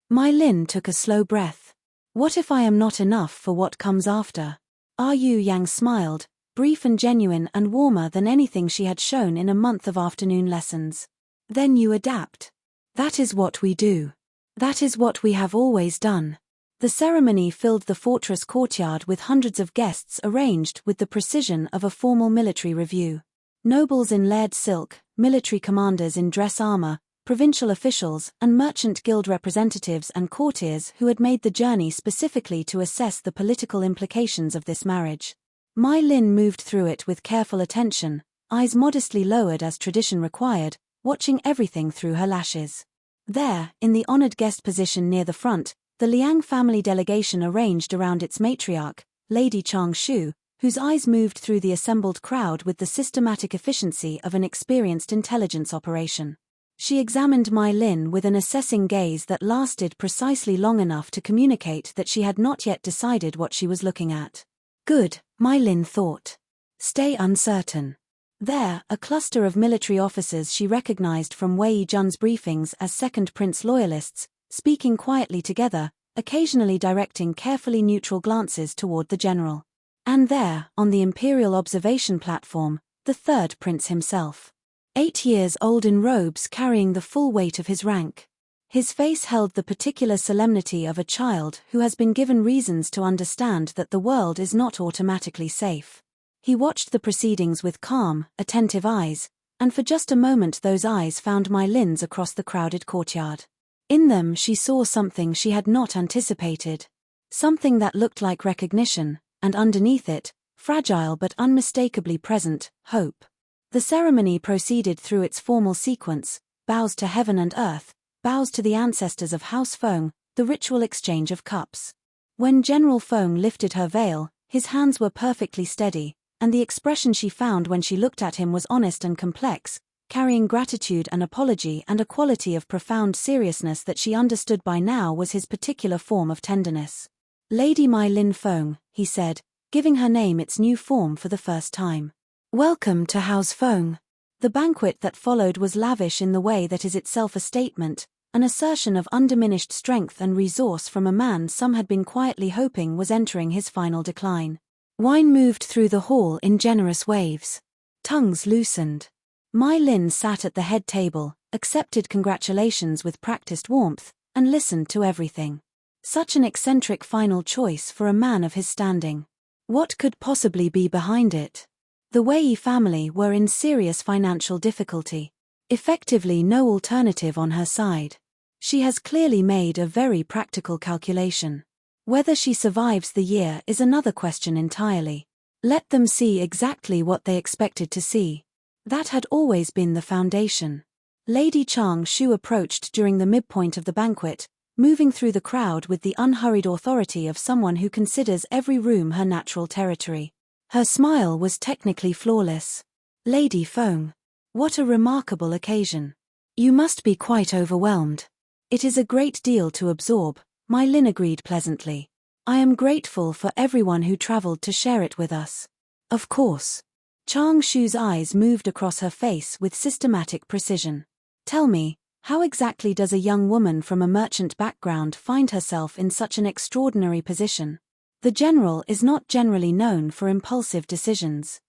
[SPEAKER 1] Mai Lin took a slow breath. What if I am not enough for what comes after? Yu Yang smiled, brief and genuine and warmer than anything she had shown in a month of afternoon lessons. Then you adapt. That is what we do. That is what we have always done. The ceremony filled the fortress courtyard with hundreds of guests arranged with the precision of a formal military review. Nobles in layered silk, military commanders in dress armor, provincial officials and merchant guild representatives and courtiers who had made the journey specifically to assess the political implications of this marriage. Mai Lin moved through it with careful attention, eyes modestly lowered as tradition required, watching everything through her lashes. There, in the honored guest position near the front, the Liang family delegation arranged around its matriarch, Lady Chang Shu, whose eyes moved through the assembled crowd with the systematic efficiency of an experienced intelligence operation. She examined Mai Lin with an assessing gaze that lasted precisely long enough to communicate that she had not yet decided what she was looking at. Good, Mai Lin thought. Stay uncertain. There, a cluster of military officers she recognized from Wei Jun's briefings as Second Prince loyalists, speaking quietly together, occasionally directing carefully neutral glances toward the general. And there, on the imperial observation platform, the third prince himself. 8 years old in robes carrying the full weight of his rank. His face held the particular solemnity of a child who has been given reasons to understand that the world is not automatically safe. He watched the proceedings with calm, attentive eyes, and for just a moment those eyes found Mai Lin's across the crowded courtyard. In them she saw something she had not anticipated. Something that looked like recognition, and underneath it, fragile but unmistakably present, hope. The ceremony proceeded through its formal sequence, bows to heaven and earth, bows to the ancestors of House Feng, the ritual exchange of cups. When General Feng lifted her veil, his hands were perfectly steady, and the expression she found when she looked at him was honest and complex, carrying gratitude and apology and a quality of profound seriousness that she understood by now was his particular form of tenderness. "Lady Mai Lin Feng," he said, giving her name its new form for the first time. "Welcome to House Feng." The banquet that followed was lavish in the way that is itself a statement, an assertion of undiminished strength and resource from a man some had been quietly hoping was entering his final decline. Wine moved through the hall in generous waves. Tongues loosened. Mai Lin sat at the head table, accepted congratulations with practiced warmth, and listened to everything. Such an eccentric final choice for a man of his standing. What could possibly be behind it? The Wei family were in serious financial difficulty. Effectively no alternative on her side. She has clearly made a very practical calculation. Whether she survives the year is another question entirely. Let them see exactly what they expected to see. That had always been the foundation. Lady Chang Shu approached during the midpoint of the banquet, moving through the crowd with the unhurried authority of someone who considers every room her natural territory. Her smile was technically flawless. "Lady Feng. What a remarkable occasion. You must be quite overwhelmed." "It is a great deal to absorb," Mai Lin agreed pleasantly. "I am grateful for everyone who traveled to share it with us." "Of course." Chang Shu's eyes moved across her face with systematic precision. "Tell me, how exactly does a young woman from a merchant background find herself in such an extraordinary position? The general is not generally known for impulsive decisions.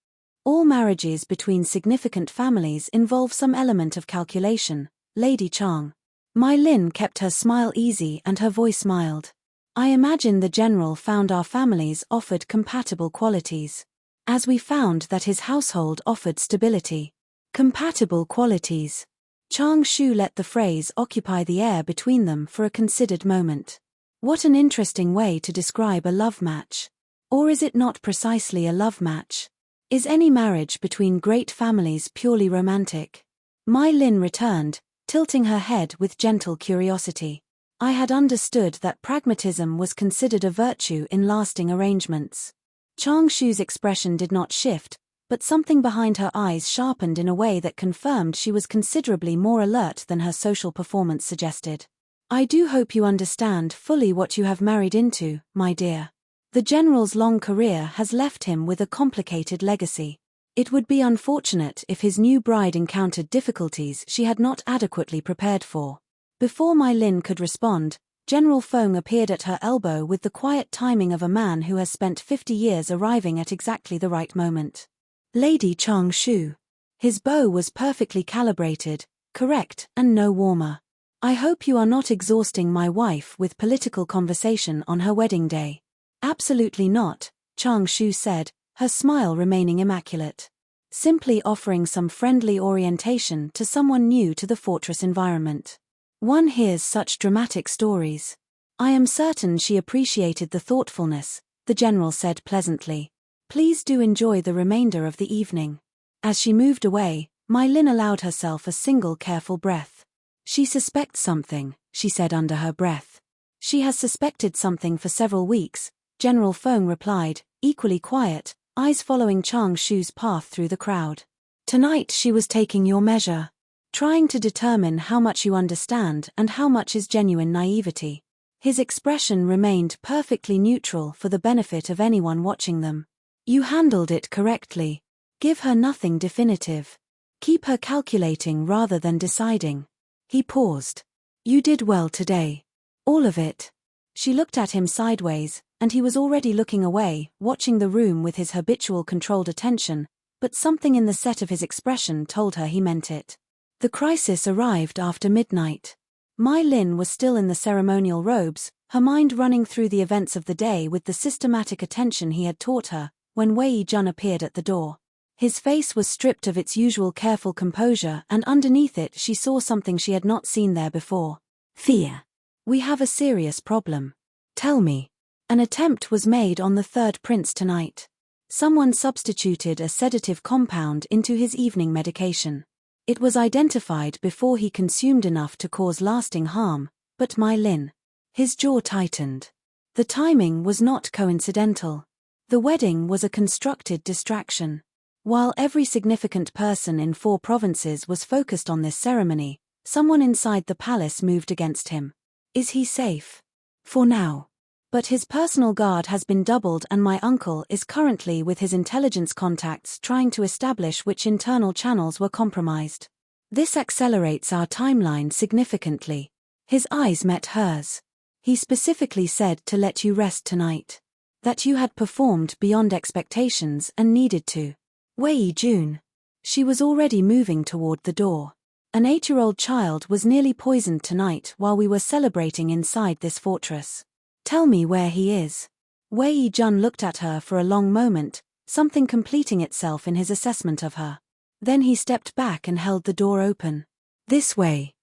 [SPEAKER 1] All marriages between significant families involve some element of calculation, Lady Chang." Mai Lin kept her smile easy and her voice mild. "I imagine the general found our families offered compatible qualities. As we found that his household offered stability." Compatible qualities. Chang Shu let the phrase occupy the air between them for a considered moment. What an interesting way to describe a love match. Or is it not precisely a love match? Is any marriage between great families purely romantic? Mai Lin returned, tilting her head with gentle curiosity. "I had understood that pragmatism was considered a virtue in lasting arrangements." Chang Shu's expression did not shift, but something behind her eyes sharpened in a way that confirmed she was considerably more alert than her social performance suggested. "I do hope you understand fully what you have married into, my dear. The general's long career has left him with a complicated legacy. It would be unfortunate if his new bride encountered difficulties she had not adequately prepared for." Before Mai Lin could respond, General Feng appeared at her elbow with the quiet timing of a man who has spent 50 years arriving at exactly the right moment. "Lady Chang Shu." His bow was perfectly calibrated, correct, and no warmer. "I hope you are not exhausting my wife with political conversation on her wedding day." "Absolutely not," Chang Shu said, her smile remaining immaculate. "Simply offering some friendly orientation to someone new to the fortress environment. One hears such dramatic stories." "I am certain she appreciated the thoughtfulness," the general said pleasantly. "Please do enjoy the remainder of the evening." As she moved away, Mai Lin allowed herself a single careful breath. "She suspects something," she said under her breath. "She has suspected something for several weeks," General Feng replied, equally quiet, eyes following Chang Shu's path through the crowd. "Tonight she was taking your measure. Trying to determine how much you understand and how much is genuine naivety." His expression remained perfectly neutral for the benefit of anyone watching them. "You handled it correctly. Give her nothing definitive. Keep her calculating rather than deciding." He paused. "You did well today. All of it." She looked at him sideways, and he was already looking away, watching the room with his habitual controlled attention, but something in the set of his expression told her he meant it. The crisis arrived after midnight. Mai Lin was still in the ceremonial robes, her mind running through the events of the day with the systematic attention he had taught her, when Wei Jun appeared at the door. His face was stripped of its usual careful composure, and underneath it she saw something she had not seen there before. "Fear. We have a serious problem. Tell me." An attempt was made on the third prince tonight. Someone substituted a sedative compound into his evening medication. It was identified before he consumed enough to cause lasting harm, but My Lin. His jaw tightened. The timing was not coincidental. The wedding was a constructed distraction. While every significant person in 4 provinces was focused on this ceremony, someone inside the palace moved against him. Is he safe? For now. But his personal guard has been doubled and my uncle is currently with his intelligence contacts trying to establish which internal channels were compromised. This accelerates our timeline significantly. His eyes met hers. He specifically said to let you rest tonight. That you had performed beyond expectations and needed to. Wei Jun. She was already moving toward the door. An 8-year-old child was nearly poisoned tonight while we were celebrating inside this fortress. Tell me where he is. Wei Jun looked at her for a long moment, something completing itself in his assessment of her. Then he stepped back and held the door open. This way.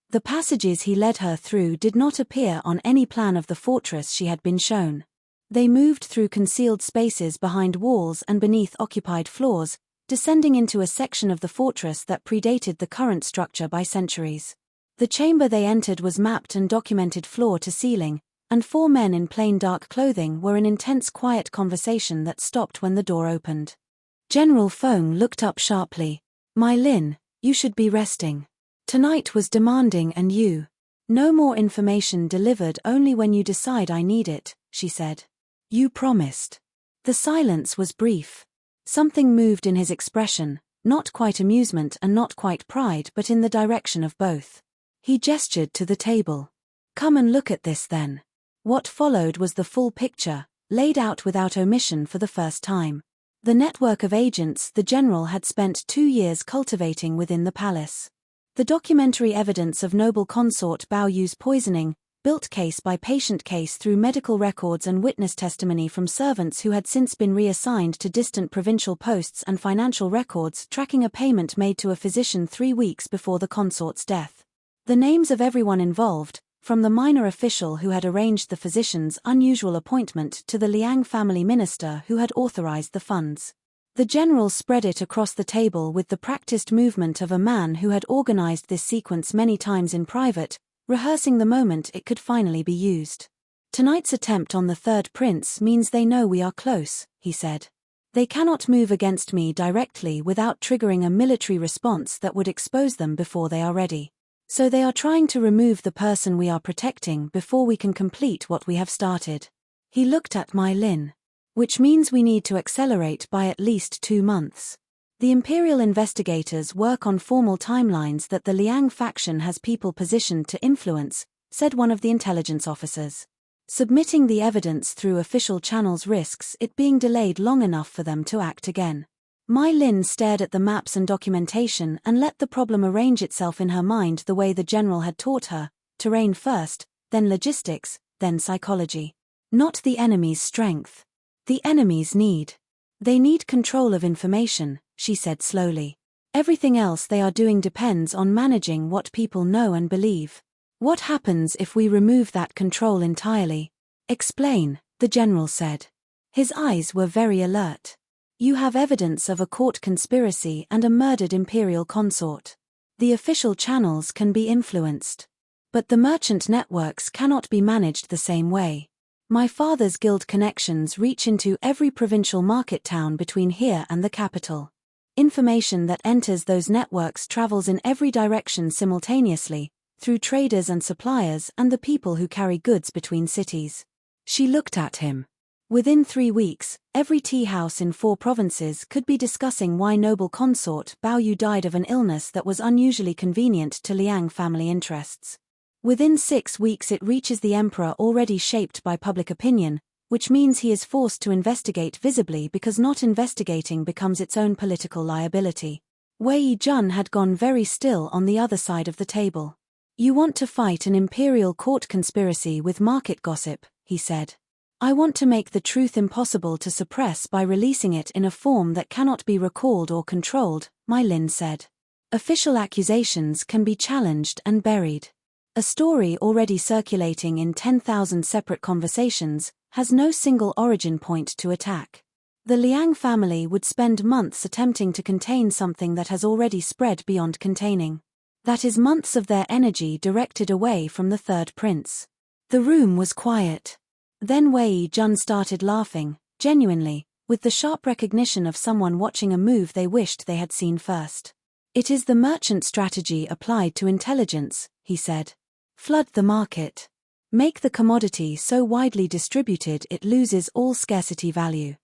[SPEAKER 1] The passages he led her through did not appear on any plan of the fortress she had been shown. They moved through concealed spaces behind walls and beneath occupied floors, descending into a section of the fortress that predated the current structure by centuries. The chamber they entered was mapped and documented floor to ceiling, and 4 men in plain dark clothing were in intense quiet conversation that stopped when the door opened. General Feng looked up sharply. My Lin, you should be resting. Tonight was demanding and you. No more information delivered only when you decide I need it, she said. You promised. The silence was brief. Something moved in his expression, not quite amusement and not quite pride but in the direction of both. He gestured to the table. Come and look at this then. What followed was the full picture, laid out without omission for the first time. The network of agents the general had spent 2 years cultivating within the palace. The documentary evidence of noble consort Bao Yu's poisoning, built case by patient case through medical records and witness testimony from servants who had since been reassigned to distant provincial posts and financial records tracking a payment made to a physician 3 weeks before the consort's death. The names of everyone involved, from the minor official who had arranged the physician's unusual appointment to the Liang family minister who had authorized the funds. The general spread it across the table with the practiced movement of a man who had organized this sequence many times in private, rehearsing the moment it could finally be used. Tonight's attempt on the 3rd prince means they know we are close, he said. They cannot move against me directly without triggering a military response that would expose them before they are ready. So they are trying to remove the person we are protecting before we can complete what we have started. He looked at My Lin. Which means we need to accelerate by at least 2 months. The Imperial investigators work on formal timelines that the Liang faction has people positioned to influence, said one of the intelligence officers. Submitting the evidence through official channels risks it being delayed long enough for them to act again. My Lin stared at the maps and documentation and let the problem arrange itself in her mind the way the general had taught her, terrain first, then logistics, then psychology. Not the enemy's strength. The enemy's need. They need control of information, she said slowly. Everything else they are doing depends on managing what people know and believe. What happens if we remove that control entirely? Explain, the general said. His eyes were very alert. You have evidence of a court conspiracy and a murdered imperial consort. The official channels can be influenced. But the merchant networks cannot be managed the same way. My father's guild connections reach into every provincial market town between here and the capital. Information that enters those networks travels in every direction simultaneously, through traders and suppliers and the people who carry goods between cities. She looked at him. Within 3 weeks, every tea house in 4 provinces could be discussing why noble consort Bao Yu died of an illness that was unusually convenient to Liang family interests. Within 6 weeks it reaches the emperor already shaped by public opinion, which means he is forced to investigate visibly because not investigating becomes its own political liability. Wei Jun had gone very still on the other side of the table. You want to fight an imperial court conspiracy with market gossip, he said. I want to make the truth impossible to suppress by releasing it in a form that cannot be recalled or controlled, My Lin said. Official accusations can be challenged and buried. A story already circulating in 10,000 separate conversations has no single origin point to attack. The Liang family would spend months attempting to contain something that has already spread beyond containing. That is months of their energy directed away from the third prince. The room was quiet. Then Wei Jun started laughing, genuinely, with the sharp recognition of someone watching a move they wished they had seen first. It is the merchant strategy applied to intelligence, he said. Flood the market. Make the commodity so widely distributed it loses all scarcity value.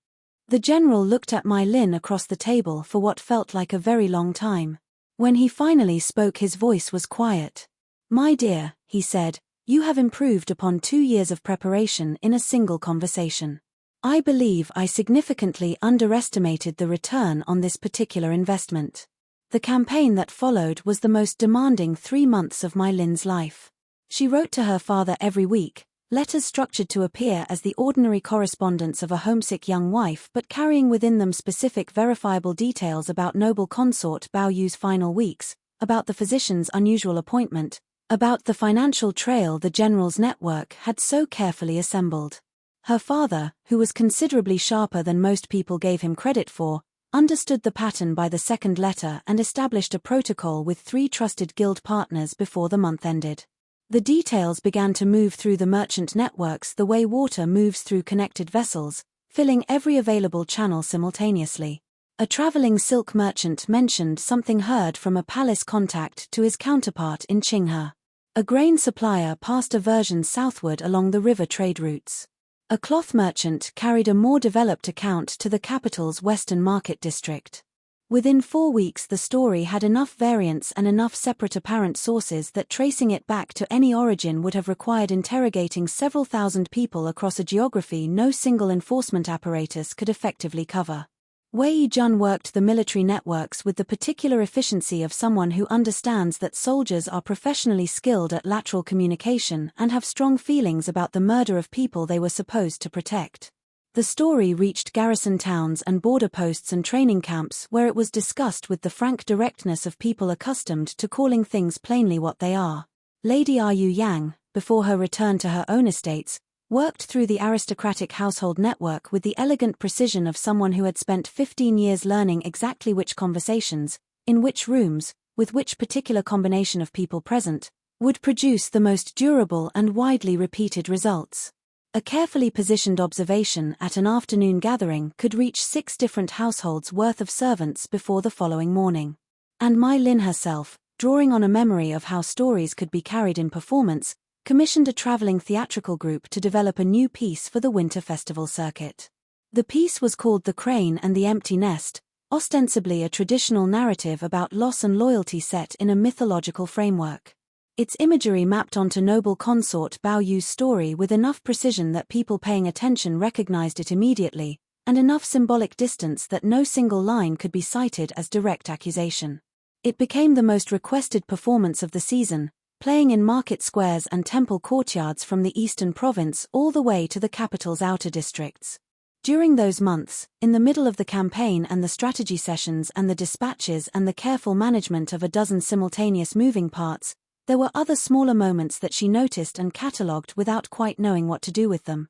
[SPEAKER 1] The general looked at Mai Lin across the table for what felt like a very long time. When he finally spoke, his voice was quiet. My dear, he said, you have improved upon 2 years of preparation in a single conversation. I believe I significantly underestimated the return on this particular investment. The campaign that followed was the most demanding 3 months of Mai Lin's life. She wrote to her father every week, letters structured to appear as the ordinary correspondence of a homesick young wife but carrying within them specific verifiable details about noble consort Bao Yu's final weeks, about the physician's unusual appointment, about the financial trail the general's network had so carefully assembled. Her father, who was considerably sharper than most people gave him credit for, understood the pattern by the second letter and established a protocol with 3 trusted guild partners before the month ended. The details began to move through the merchant networks the way water moves through connected vessels, filling every available channel simultaneously. A traveling silk merchant mentioned something heard from a palace contact to his counterpart in Qinghe. A grain supplier passed a version southward along the river trade routes. A cloth merchant carried a more developed account to the capital's western market district. Within 4 weeks the story had enough variants and enough separate apparent sources that tracing it back to any origin would have required interrogating several thousand people across a geography no single enforcement apparatus could effectively cover. Wei Jun worked the military networks with the particular efficiency of someone who understands that soldiers are professionally skilled at lateral communication and have strong feelings about the murder of people they were supposed to protect. The story reached garrison towns and border posts and training camps where it was discussed with the frank directness of people accustomed to calling things plainly what they are. Lady Ru Yang, before her return to her own estates, worked through the aristocratic household network with the elegant precision of someone who had spent 15 years learning exactly which conversations, in which rooms, with which particular combination of people present, would produce the most durable and widely repeated results. A carefully positioned observation at an afternoon gathering could reach 6 different households worth of servants before the following morning. And Mai Lin herself, drawing on a memory of how stories could be carried in performance, commissioned a traveling theatrical group to develop a new piece for the winter festival circuit. The piece was called The Crane and the Empty Nest, ostensibly a traditional narrative about loss and loyalty set in a mythological framework. Its imagery mapped onto noble consort Bao Yu's story with enough precision that people paying attention recognized it immediately, and enough symbolic distance that no single line could be cited as direct accusation. It became the most requested performance of the season, playing in market squares and temple courtyards from the eastern province all the way to the capital's outer districts. During those months, in the middle of the campaign and the strategy sessions and the dispatches and the careful management of a dozen simultaneous moving parts, there were other smaller moments that she noticed and catalogued without quite knowing what to do with them.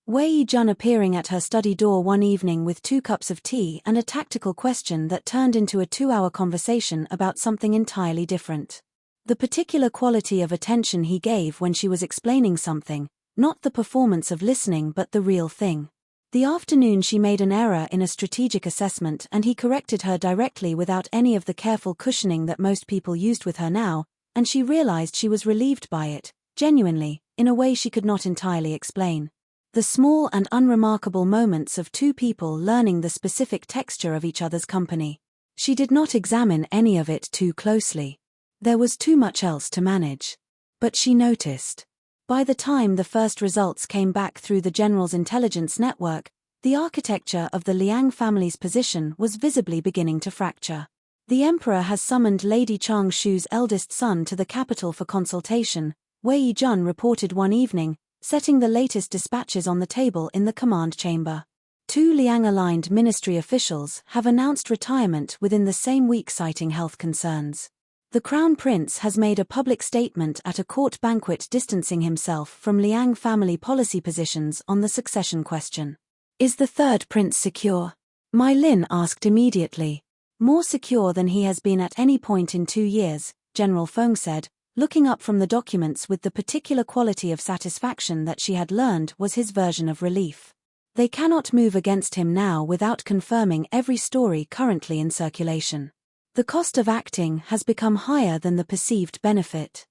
[SPEAKER 1] Wei Jun appearing at her study door one evening with 2 cups of tea and a tactical question that turned into a 2-hour conversation about something entirely different. The particular quality of attention he gave when she was explaining something, not the performance of listening but the real thing. The afternoon she made an error in a strategic assessment and he corrected her directly without any of the careful cushioning that most people used with her now, and she realized she was relieved by it, genuinely, in a way she could not entirely explain. The small and unremarkable moments of 2 people learning the specific texture of each other's company. She did not examine any of it too closely. There was too much else to manage. But she noticed. By the time the first results came back through the general's intelligence network, the architecture of the Liang family's position was visibly beginning to fracture. The emperor has summoned Lady Chang Shu's eldest son to the capital for consultation, Wei Jun reported one evening, setting the latest dispatches on the table in the command chamber. 2 Liang-aligned ministry officials have announced retirement within the same week citing health concerns. The Crown Prince has made a public statement at a court banquet distancing himself from Liang family policy positions on the succession question. Is the third prince secure? My Lin asked immediately. More secure than he has been at any point in 2 years, General Feng said, looking up from the documents with the particular quality of satisfaction that she had learned was his version of relief. They cannot move against him now without confirming every story currently in circulation. The cost of acting has become higher than the perceived benefit.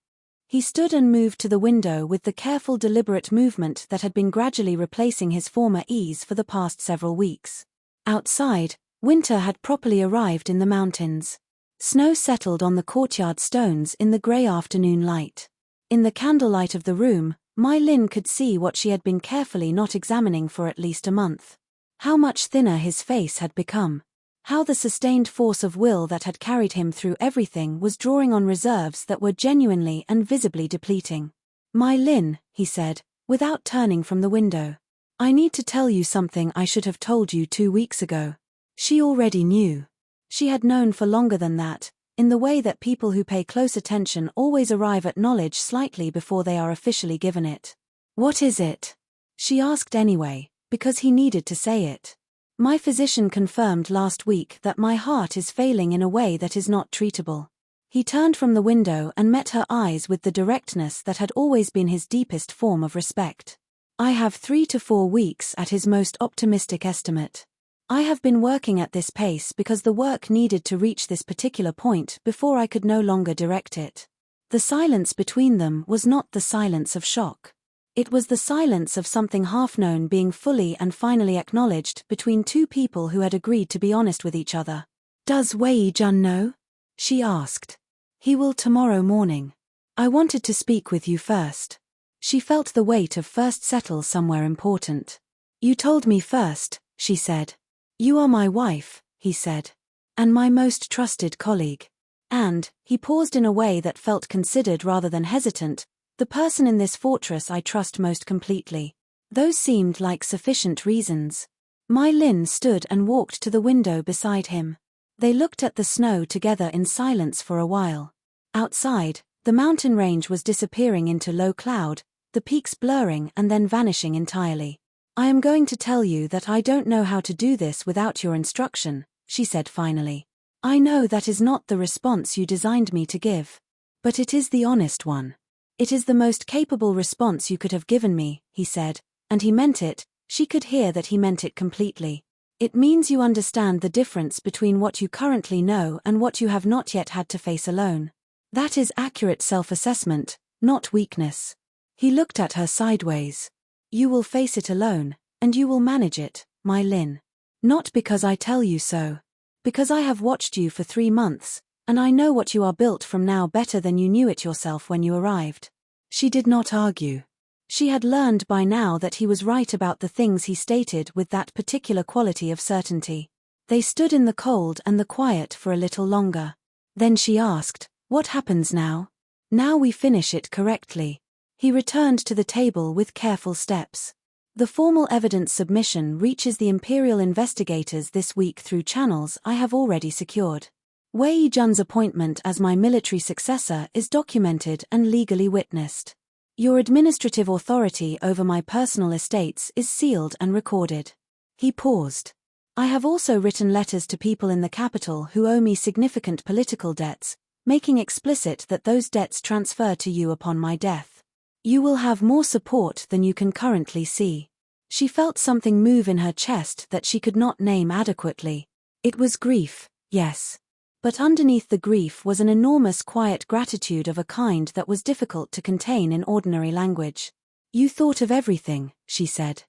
[SPEAKER 1] He stood and moved to the window with the careful deliberate movement that had been gradually replacing his former ease for the past several weeks. Outside, winter had properly arrived in the mountains. Snow settled on the courtyard stones in the grey afternoon light. In the candlelight of the room, Mai Lin could see what she had been carefully not examining for at least a month. How much thinner his face had become. How the sustained force of will that had carried him through everything was drawing on reserves that were genuinely and visibly depleting. Mai Lin, he said, without turning from the window. I need to tell you something I should have told you 2 weeks ago. She already knew. She had known for longer than that, in the way that people who pay close attention always arrive at knowledge slightly before they are officially given it. What is it? She asked anyway, because he needed to say it. My physician confirmed last week that my heart is failing in a way that is not treatable. He turned from the window and met her eyes with the directness that had always been his deepest form of respect. I have 3 to 4 weeks at his most optimistic estimate. I have been working at this pace because the work needed to reach this particular point before I could no longer direct it. The silence between them was not the silence of shock. It was the silence of something half-known being fully and finally acknowledged between 2 people who had agreed to be honest with each other. Does Wei Jun know? She asked. He will tomorrow morning. I wanted to speak with you first. She felt the weight of first settle somewhere important. You told me first, she said. You are my wife, he said. And my most trusted colleague. And, he paused in a way that felt considered rather than hesitant, the person in this fortress I trust most completely. Those seemed like sufficient reasons. Mai Lin stood and walked to the window beside him. They looked at the snow together in silence for a while. Outside, the mountain range was disappearing into low cloud, the peaks blurring and then vanishing entirely. I am going to tell you that I don't know how to do this without your instruction, she said finally. I know that is not the response you designed me to give. But it is the honest one. It is the most capable response you could have given me, he said, and he meant it. She could hear that he meant it completely. It means you understand the difference between what you currently know and what you have not yet had to face alone. That is accurate self-assessment, not weakness. He looked at her sideways. You will face it alone, and you will manage it, Mai Lin. Not because I tell you so. Because I have watched you for 3 months, and I know what you are built from now better than you knew it yourself when you arrived. She did not argue. She had learned by now that he was right about the things he stated with that particular quality of certainty. They stood in the cold and the quiet for a little longer. Then she asked, what happens now? Now we finish it correctly. He returned to the table with careful steps. The formal evidence submission reaches the Imperial investigators this week through channels I have already secured. Wei Jun's appointment as my military successor is documented and legally witnessed. Your administrative authority over my personal estates is sealed and recorded. He paused. I have also written letters to people in the capital who owe me significant political debts, making explicit that those debts transfer to you upon my death. You will have more support than you can currently see. She felt something move in her chest that she could not name adequately. It was grief, yes. But underneath the grief was an enormous quiet gratitude of a kind that was difficult to contain in ordinary language. You thought of everything, she said.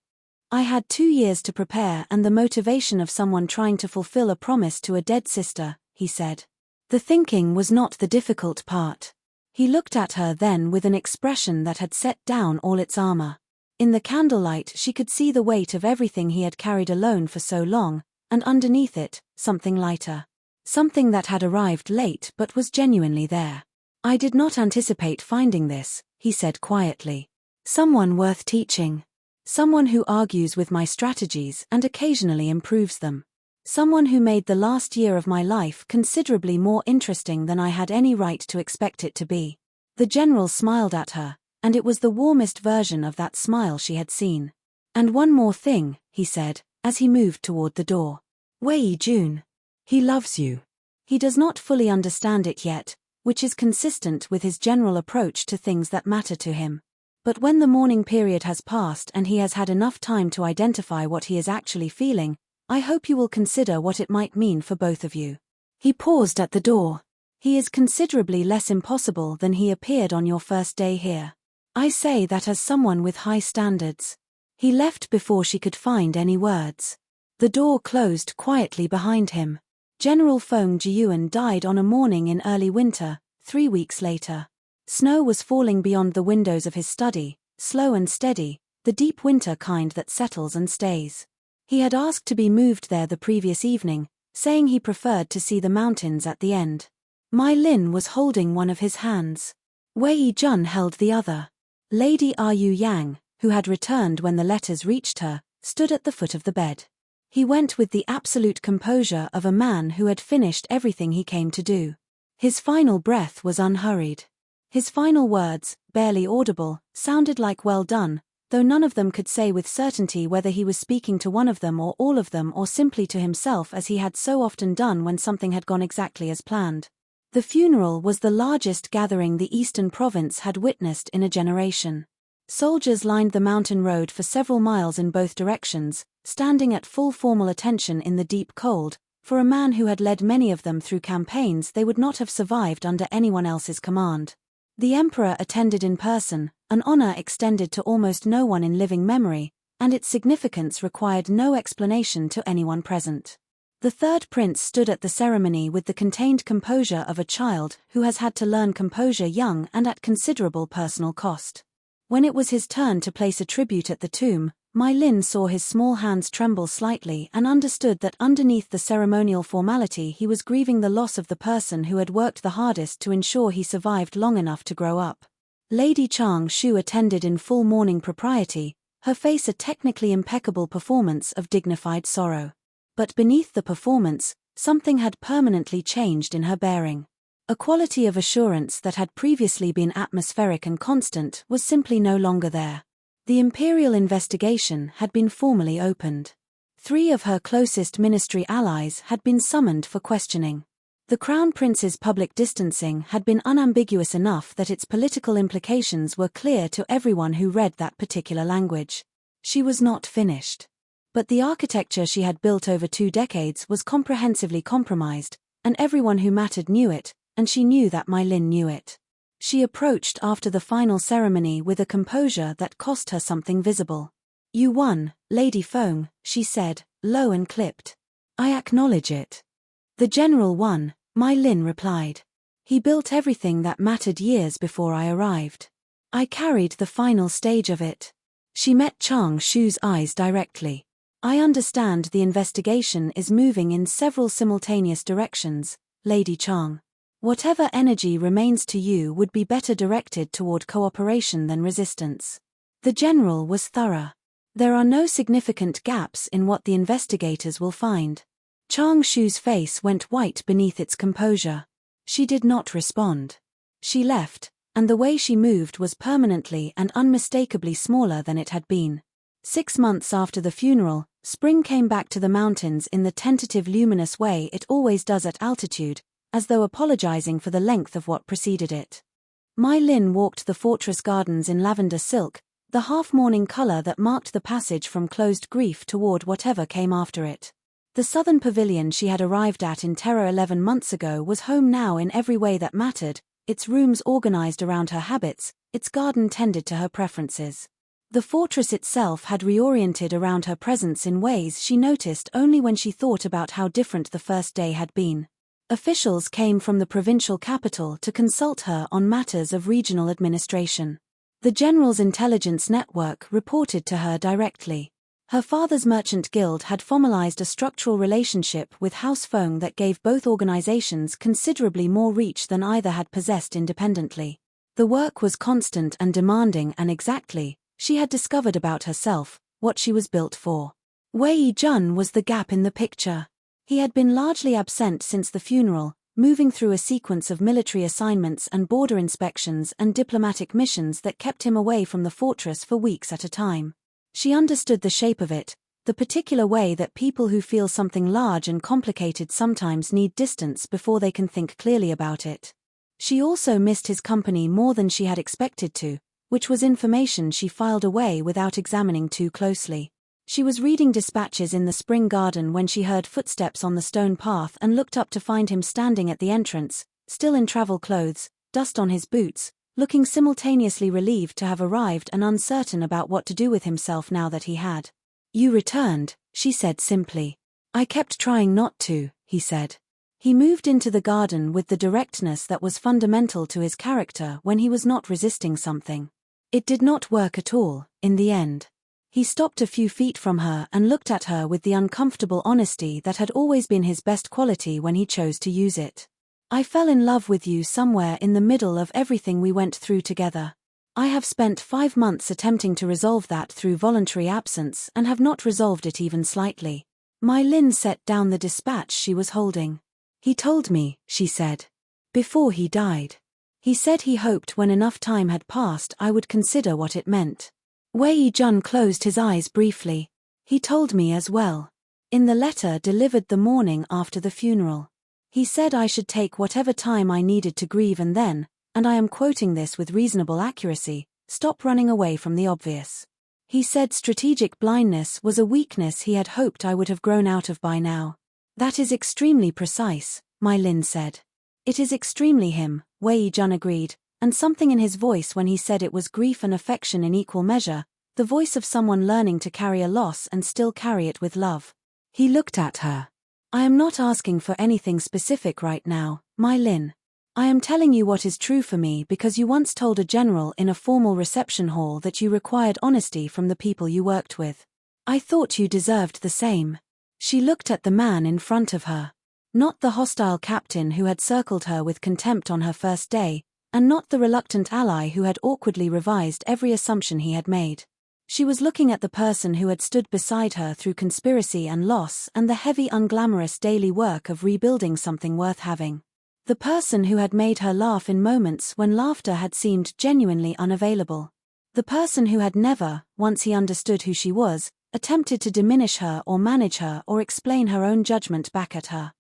[SPEAKER 1] I had 2 years to prepare and the motivation of someone trying to fulfill a promise to a dead sister, he said. The thinking was not the difficult part. He looked at her then with an expression that had set down all its armor. In the candlelight she could see the weight of everything he had carried alone for so long, and underneath it, something lighter. Something that had arrived late but was genuinely there. I did not anticipate finding this, he said quietly. Someone worth teaching. Someone who argues with my strategies and occasionally improves them. Someone who made the last year of my life considerably more interesting than I had any right to expect it to be. The general smiled at her, and it was the warmest version of that smile she had seen. And one more thing, he said, as he moved toward the door. Wei Jun. He loves you. He does not fully understand it yet, which is consistent with his general approach to things that matter to him. But when the mourning period has passed and he has had enough time to identify what he is actually feeling, I hope you will consider what it might mean for both of you. He paused at the door. He is considerably less impossible than he appeared on your first day here. I say that as someone with high standards. He left before she could find any words. The door closed quietly behind him. General Feng Jiyuan died on a morning in early winter, 3 weeks later. Snow was falling beyond the windows of his study, slow and steady, the deep winter kind that settles and stays. He had asked to be moved there the previous evening, saying he preferred to see the mountains at the end. Mai Lin was holding one of his hands. Wei Jun held the other. Lady Ru Yang, who had returned when the letters reached her, stood at the foot of the bed. He went with the absolute composure of a man who had finished everything he came to do. His final breath was unhurried. His final words, barely audible, sounded like well done, though none of them could say with certainty whether he was speaking to one of them or all of them or simply to himself as he had so often done when something had gone exactly as planned. The funeral was the largest gathering the Eastern Province had witnessed in a generation. Soldiers lined the mountain road for several miles in both directions, standing at full formal attention in the deep cold. For a man who had led many of them through campaigns they would not have survived under anyone else's command. The emperor attended in person, an honor extended to almost no one in living memory, and its significance required no explanation to anyone present. The third prince stood at the ceremony with the contained composure of a child who has had to learn composure young and at considerable personal cost. When it was his turn to place a tribute at the tomb, Mai Lin saw his small hands tremble slightly and understood that underneath the ceremonial formality he was grieving the loss of the person who had worked the hardest to ensure he survived long enough to grow up. Lady Chang Shu attended in full mourning propriety, her face a technically impeccable performance of dignified sorrow. But beneath the performance, something had permanently changed in her bearing. A quality of assurance that had previously been atmospheric and constant was simply no longer there. The imperial investigation had been formally opened. 3 of her closest ministry allies had been summoned for questioning. The Crown Prince's public distancing had been unambiguous enough that its political implications were clear to everyone who read that particular language. She was not finished. But the architecture she had built over 2 decades was comprehensively compromised, and everyone who mattered knew it, and she knew that Mai Lin knew it. She approached after the final ceremony with a composure that cost her something visible. "You won, Lady Feng," she said, low and clipped. "I acknowledge it." "The general won," Mai Lin replied. "He built everything that mattered years before I arrived. I carried the final stage of it." She met Chang Shu's eyes directly. "I understand the investigation is moving in several simultaneous directions, Lady Chang. Whatever energy remains to you would be better directed toward cooperation than resistance." The general was thorough. "There are no significant gaps in what the investigators will find." Chang Shu's face went white beneath its composure. She did not respond. She left, and the way she moved was permanently and unmistakably smaller than it had been. 6 months after the funeral, spring came back to the mountains in the tentative luminous way it always does at altitude, as though apologizing for the length of what preceded it. Mai Lin walked the fortress gardens in lavender silk, the half-mourning color that marked the passage from closed grief toward whatever came after it. The southern pavilion she had arrived at in terror 11 months ago was home now in every way that mattered, its rooms organized around her habits, its garden tended to her preferences. The fortress itself had reoriented around her presence in ways she noticed only when she thought about how different the first day had been. Officials came from the provincial capital to consult her on matters of regional administration. The general's intelligence network reported to her directly. Her father's merchant guild had formalized a structural relationship with House Feng that gave both organizations considerably more reach than either had possessed independently. The work was constant and demanding and exactly, she had discovered about herself, what she was built for. Wei Jun was the gap in the picture. He had been largely absent since the funeral, moving through a sequence of military assignments and border inspections and diplomatic missions that kept him away from the fortress for weeks at a time. She understood the shape of it, the particular way that people who feel something large and complicated sometimes need distance before they can think clearly about it. She also missed his company more than she had expected to, which was information she filed away without examining too closely. She was reading dispatches in the spring garden when she heard footsteps on the stone path and looked up to find him standing at the entrance, still in travel clothes, dust on his boots, looking simultaneously relieved to have arrived and uncertain about what to do with himself now that he had. "You returned," she said simply. "I kept trying not to," he said. He moved into the garden with the directness that was fundamental to his character when he was not resisting something. It did not work at all, in the end. He stopped a few feet from her and looked at her with the uncomfortable honesty that had always been his best quality when he chose to use it. "I fell in love with you somewhere in the middle of everything we went through together. I have spent 5 months attempting to resolve that through voluntary absence and have not resolved it even slightly." Mai Lin set down the dispatch she was holding. "He told me," she said. "Before he died. He said he hoped when enough time had passed I would consider what it meant." Wei Jun closed his eyes briefly. "He told me as well. In the letter delivered the morning after the funeral. He said I should take whatever time I needed to grieve and then, and I am quoting this with reasonable accuracy, stop running away from the obvious. He said strategic blindness was a weakness he had hoped I would have grown out of by now." "That is extremely precise," Mai Lin said. "It is extremely him," Wei Jun agreed, and something in his voice when he said it was grief and affection in equal measure, the voice of someone learning to carry a loss and still carry it with love. He looked at her. "I am not asking for anything specific right now, Mai Lin. I am telling you what is true for me because you once told a general in a formal reception hall that you required honesty from the people you worked with. I thought you deserved the same." She looked at the man in front of her. Not the hostile captain who had circled her with contempt on her first day, and not the reluctant ally who had awkwardly revised every assumption he had made. She was looking at the person who had stood beside her through conspiracy and loss and the heavy unglamorous daily work of rebuilding something worth having. The person who had made her laugh in moments when laughter had seemed genuinely unavailable. The person who had never, once he understood who she was, attempted to diminish her or manage her or explain her own judgment back at her.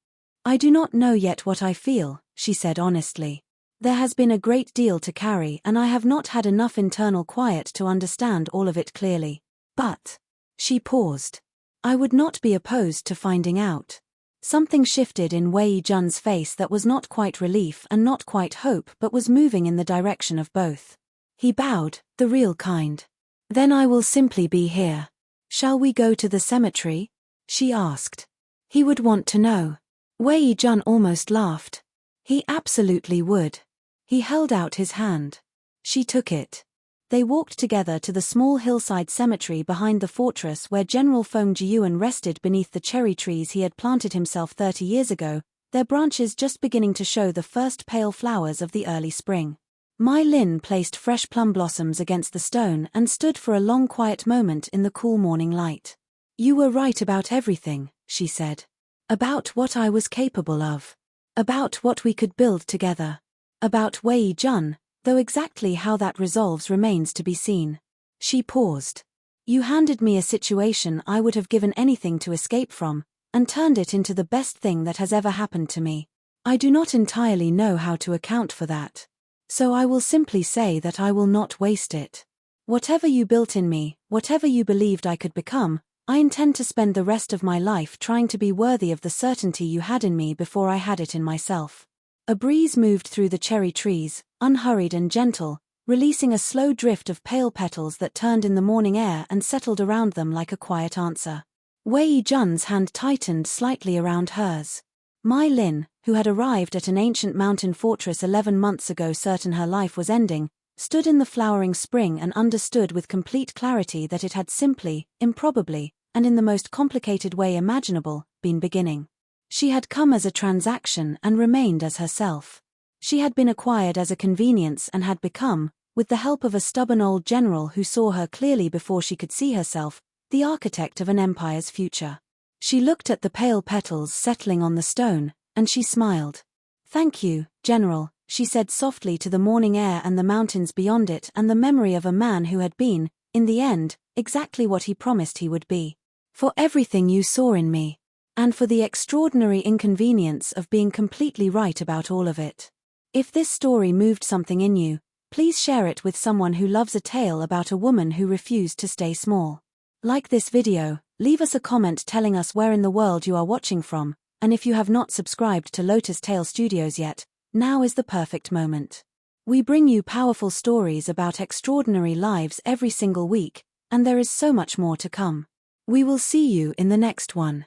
[SPEAKER 1] "I do not know yet what I feel," she said honestly. "There has been a great deal to carry and I have not had enough internal quiet to understand all of it clearly. But..." She paused. "I would not be opposed to finding out." Something shifted in Wei Jun's face that was not quite relief and not quite hope but was moving in the direction of both. He bowed, the real kind. "Then I will simply be here. Shall we go to the cemetery?" she asked. He would want to know. Wei Jun almost laughed. He absolutely would. He held out his hand. She took it. They walked together to the small hillside cemetery behind the fortress where General Feng Jiyuan rested beneath the cherry trees he had planted himself 30 years ago, their branches just beginning to show the first pale flowers of the early spring. Mai Lin placed fresh plum blossoms against the stone and stood for a long quiet moment in the cool morning light. "You were right about everything," she said. "About what I was capable of. About what we could build together. About Wei Jun, though exactly how that resolves remains to be seen." She paused. "You handed me a situation I would have given anything to escape from, and turned it into the best thing that has ever happened to me. I do not entirely know how to account for that. So I will simply say that I will not waste it. Whatever you built in me, whatever you believed I could become, I intend to spend the rest of my life trying to be worthy of the certainty you had in me before I had it in myself." A breeze moved through the cherry trees, unhurried and gentle, releasing a slow drift of pale petals that turned in the morning air and settled around them like a quiet answer. Wei Jun's hand tightened slightly around hers. Mai Lin, who had arrived at an ancient mountain fortress 11 months ago certain her life was ending, stood in the flowering spring and understood with complete clarity that it had simply, improbably, and in the most complicated way imaginable, been beginning. She had come as a transaction and remained as herself. She had been acquired as a convenience and had become, with the help of a stubborn old general who saw her clearly before she could see herself, the architect of an empire's future. She looked at the pale petals settling on the stone, and she smiled. "Thank you, General," she said softly to the morning air and the mountains beyond it and the memory of a man who had been, in the end, exactly what he promised he would be. for everything you saw in me, and for the extraordinary inconvenience of being completely right about all of it. If this story moved something in you, please share it with someone who loves a tale about a woman who refused to stay small. Like this video, leave us a comment telling us where in the world you are watching from, and if you have not subscribed to Lotus Tale Studios yet, now is the perfect moment. We bring you powerful stories about extraordinary lives every single week, and there is so much more to come. We will see you in the next one.